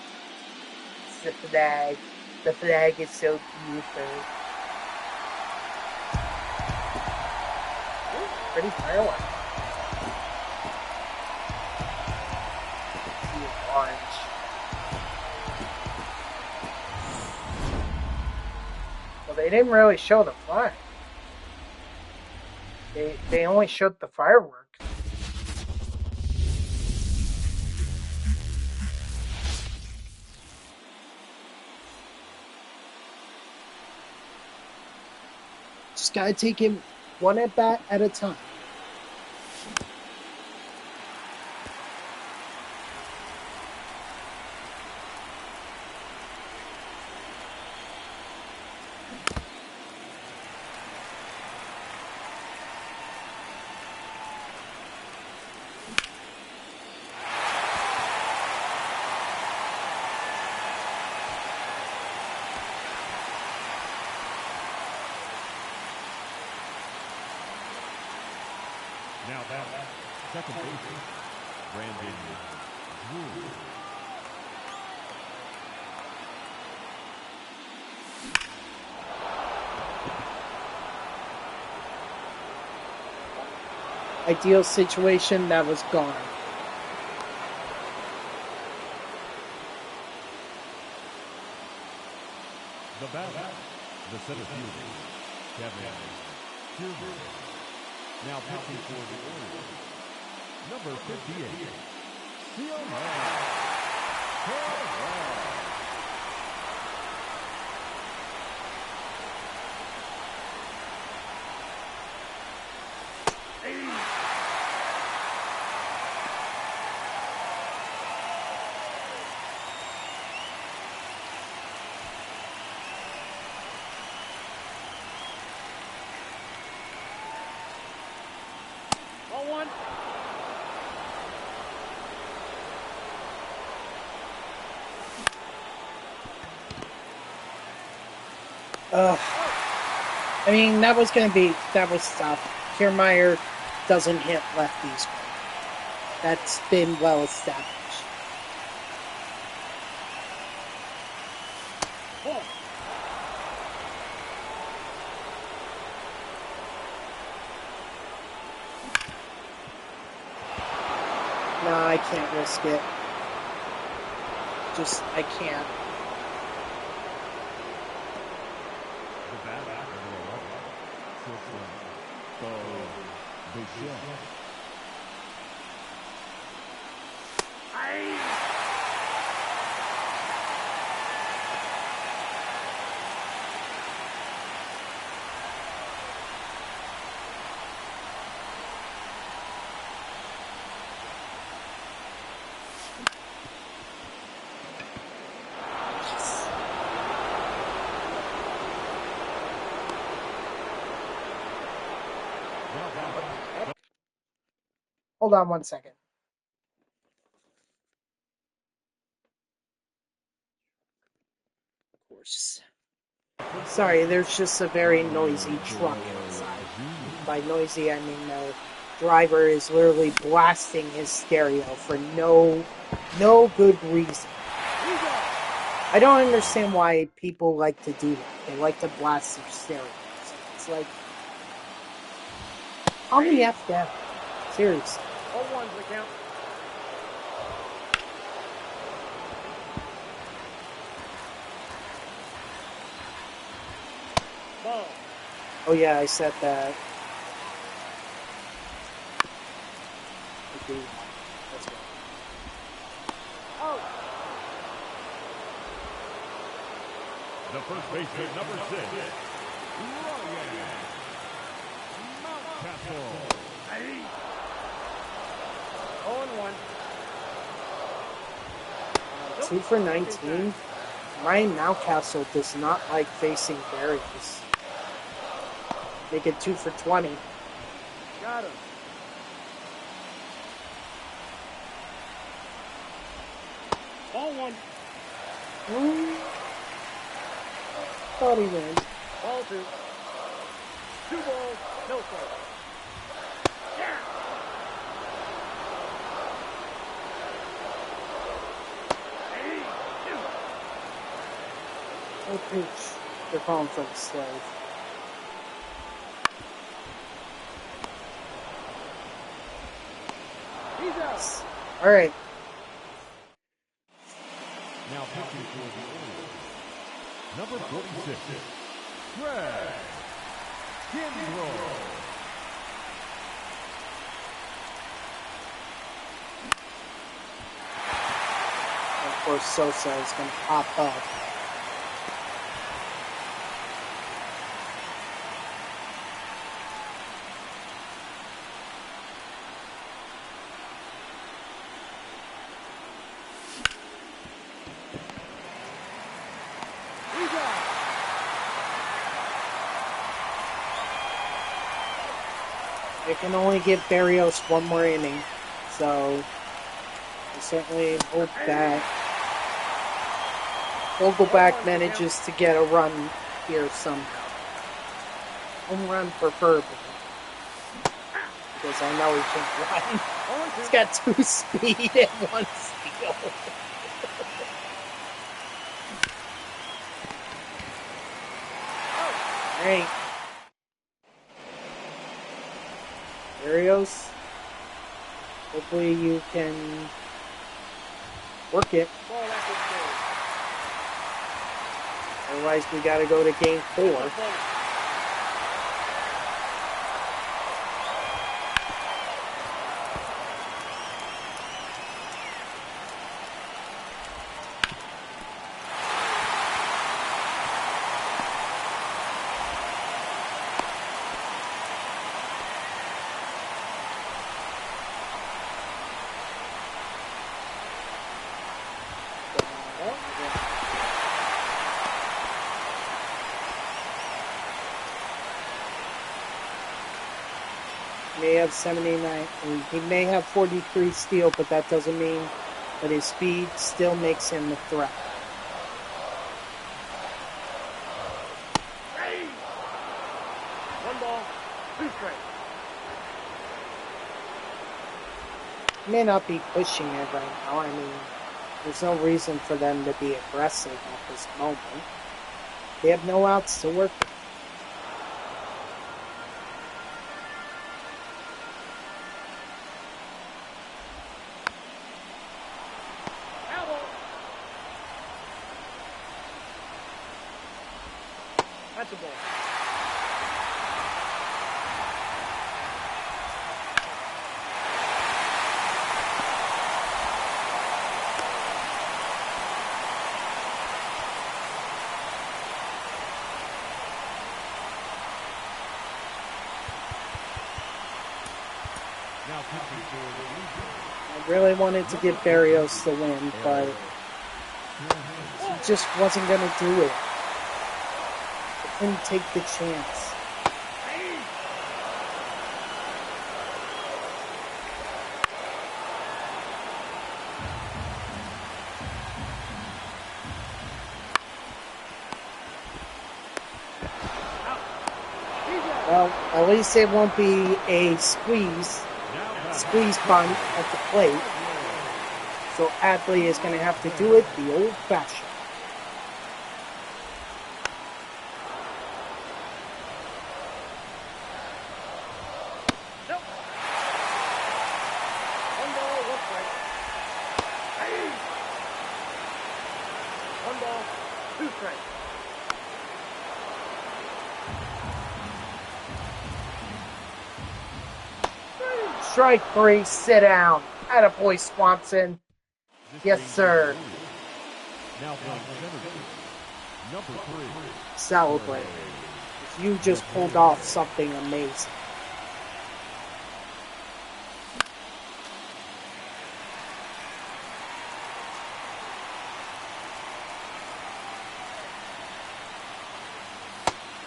It's the flag. The flag is so beautiful. Ooh, pretty firework. See orange. Well, they didn't really show the flag. They only showed the fireworks. Just gotta take him one at bat at a time. Now that second baseman, Brandon Drew. Ideal situation, that was gone. The batter, the center fielder, Kevin Silver. Now pitching for the Orioles, number 58, Silver. One. I mean, that was tough. Kiermaier doesn't hit lefties. That's been well established. No, I can't risk it. I can't. The batter, Hold on 1 second. Of course. Sorry, there's just a very noisy truck outside. By noisy, I mean the driver is literally blasting his stereo for no good reason. I don't understand why people like to do that. They like to blast their stereos. It's like, On the F down. Seriously. 0-1's the count. Ball. Oh yeah, I said that. Okay, let's go. Out. The first baseman, number 6, Ryan Mountcastle. 0-1. 2 for 19. Ryan Mountcastle does not like facing barriers. Make it 2 for 20. Got him. Ball 1. Thought he wins. Ball 2. 2 balls, no strikes. Yeah. Oh, pitch. They're calling for the slave. He's out. All right. Now pitching for the Orioles, number 46, Greg Kimbrough. And of course, Sosa is going to pop up. He's out. They can only give Barrios one more inning, so I certainly hope that Vogelback manages to get a run here somehow. Home run preferably, because I know he can run. He's got 2 speed and 1 steal. All right. Barrios, hopefully you can work it. Ball after third. Otherwise, we got to go to game 4. Ball. May have 79, and he may have 43 steal, but that doesn't mean that his speed still makes him a threat. Hey. 1 ball, 2 strikes. He may not be pushing it right now. I mean, there's no reason for them to be aggressive at this moment. They have no outs to work with. That's a ball. Now pitching for the Blue Jays, I really wanted to give Barrios the win, but he just wasn't going to do it. I couldn't take the chance. Well, at least it won't be a squeeze bunt at the plate. So Adley is going to have to do it the old-fashioned. strikes. Strike 3, sit down. Attaboy, Swanson. Yes, sir. Now playing center field, number 3. Celebrate. You just pulled off something amazing.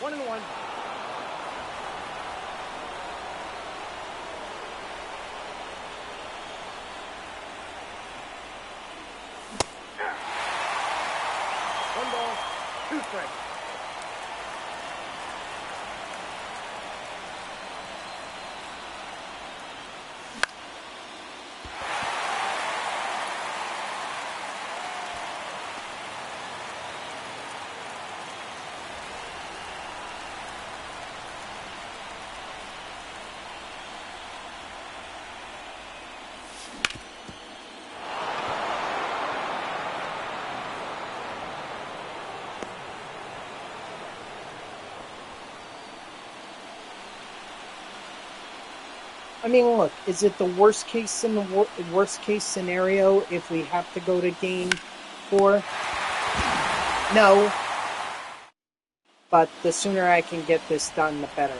One and one. One ball, 2 strikes. I mean, look, is it the worst case in the worst case scenario if we have to go to game 4? No. But the sooner I can get this done, the better.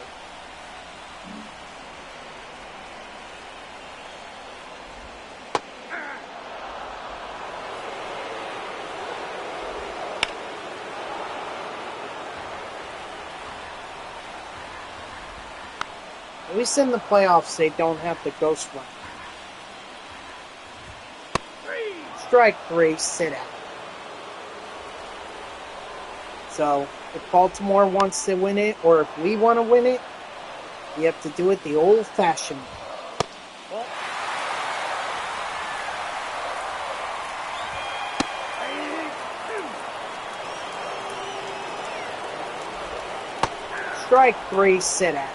At least in the playoffs, they don't have the ghost run. Strike 3, sit out. So, if Baltimore wants to win it, or if we want to win it, we have to do it the old-fashioned way. Strike 3, sit out.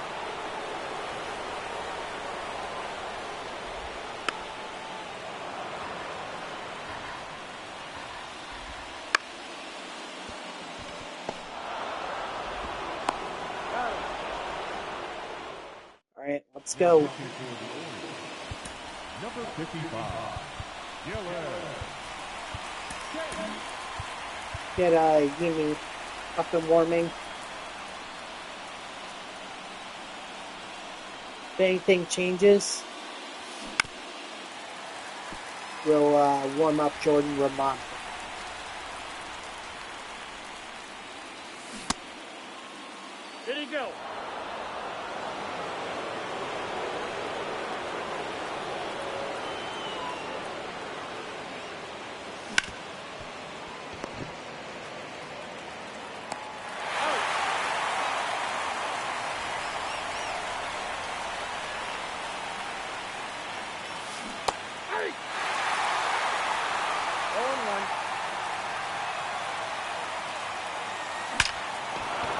Alright, let's go. Number 55. Get Yimi up and warming. If anything changes, we'll warm up Jordan Romano. Did he go?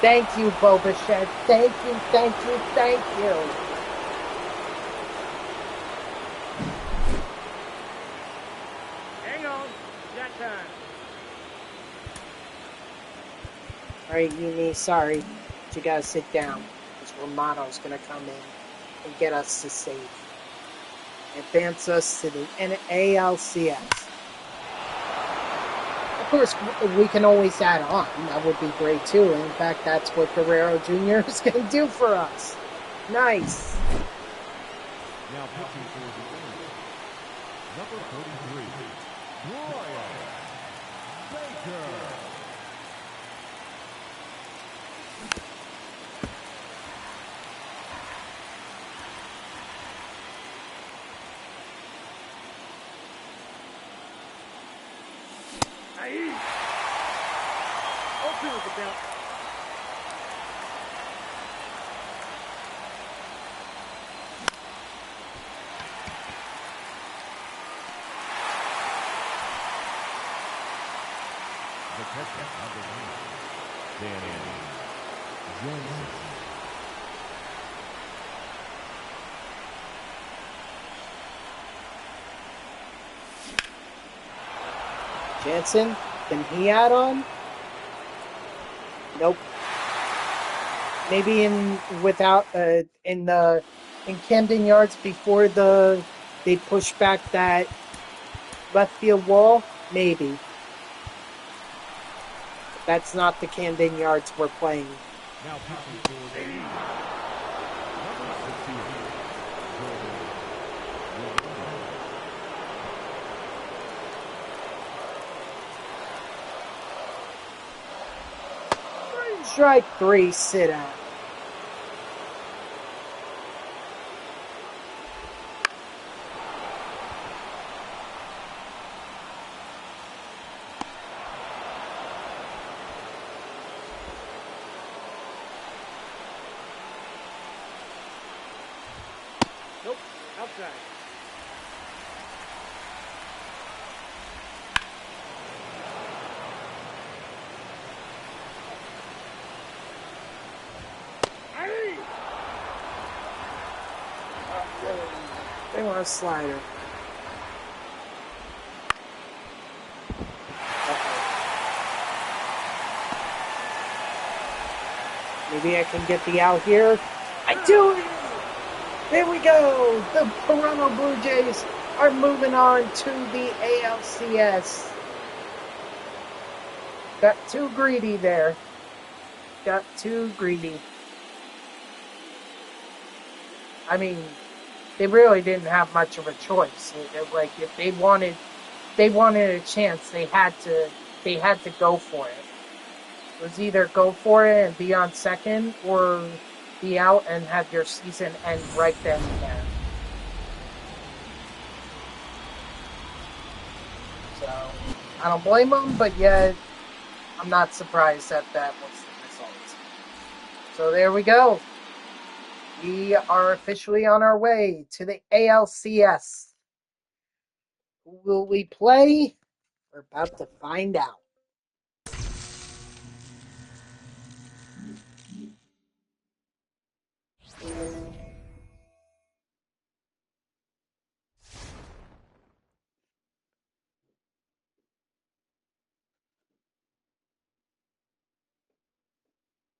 Thank you, Boba Shed. Thank you, thank you, thank you. Hang on. Got time. Alright, Yumi, sorry. But you gotta sit down. Because Romano's gonna come in and get us to save. Advance us to the ALCS. Of course, we can always add on. That would be great too. In fact, that's what Guerrero Jr. is going to do for us. Nice. Now pitching for the Orioles, number 33, Brian Baker. Open with the count. The catcher, number 9, Danny Johnson. Jansen, can he add on? Nope. Maybe in Camden Yards before they push back that left field wall. Maybe. But that's not the Camden Yards we're playing. Now pitching for the Eagles, number 68, Strike 3, sit down. Nope, outside. They want a slider. Maybe I can get the out here. I do it! There we go! The Toronto Blue Jays are moving on to the ALCS. Got too greedy there. Got too greedy. I mean, they really didn't have much of a choice. Like, if they wanted a chance, they had to go for it. It was either go for it and be on second, or be out and have your season end right then and there. So, I don't blame them, but yet, I'm not surprised that that was the result. So there we go. We are officially on our way to the ALCS. Who will we play? We're about to find out.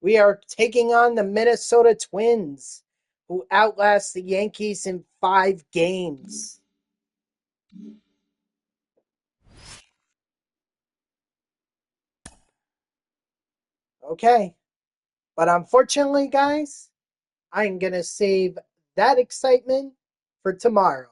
We are taking on the Minnesota Twins, who outlast the Yankees in 5 games. Okay. But unfortunately, guys, I'm going to save that excitement for tomorrow.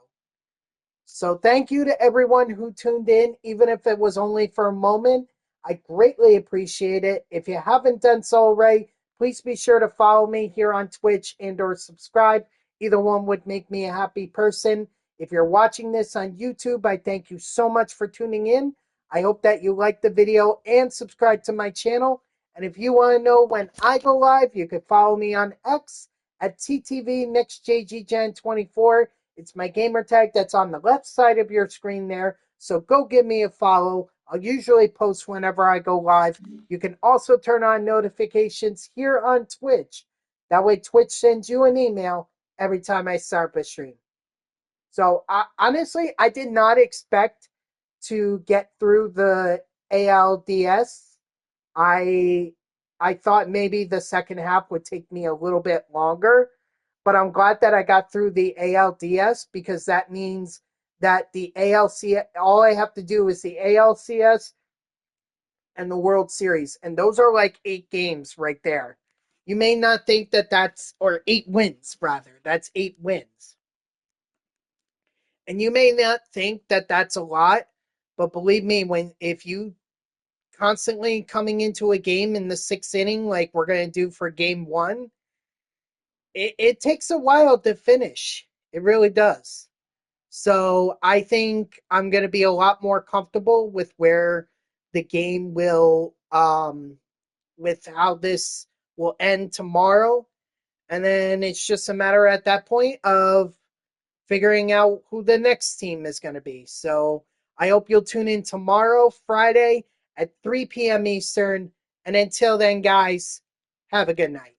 So thank you to everyone who tuned in, even if it was only for a moment. I greatly appreciate it. If you haven't done so already, please be sure to follow me here on Twitch and or subscribe. Either one would make me a happy person. If you're watching this on YouTube, I thank you so much for tuning in. I hope that you liked the video and subscribe to my channel. And if you want to know when I go live, you can follow me on X at TTV NextJGGen24. It's my gamer tag that's on the left side of your screen there. So go give me a follow. I'll usually post whenever I go live. You can also turn on notifications here on Twitch. That way Twitch sends you an email every time I start a stream. So honestly, I did not expect to get through the ALDS. I thought maybe the second half would take me a little bit longer, but I'm glad that I got through the ALDS, because that means that the ALCS, all I have to do is the ALCS and the World Series, and those are like 8 games right there. You may not think that or 8 wins rather. That's 8 wins. And you may not think that that's a lot, but believe me, if you constantly coming into a game in the 6th inning, like we're going to do for game 1, it takes a while to finish. It really does. So I think I'm going to be a lot more comfortable with where the game will, with how this will end tomorrow. And then it's just a matter at that point of figuring out who the next team is going to be. So I hope you'll tune in tomorrow, Friday at 3 p.m. Eastern. And until then, guys, have a good night.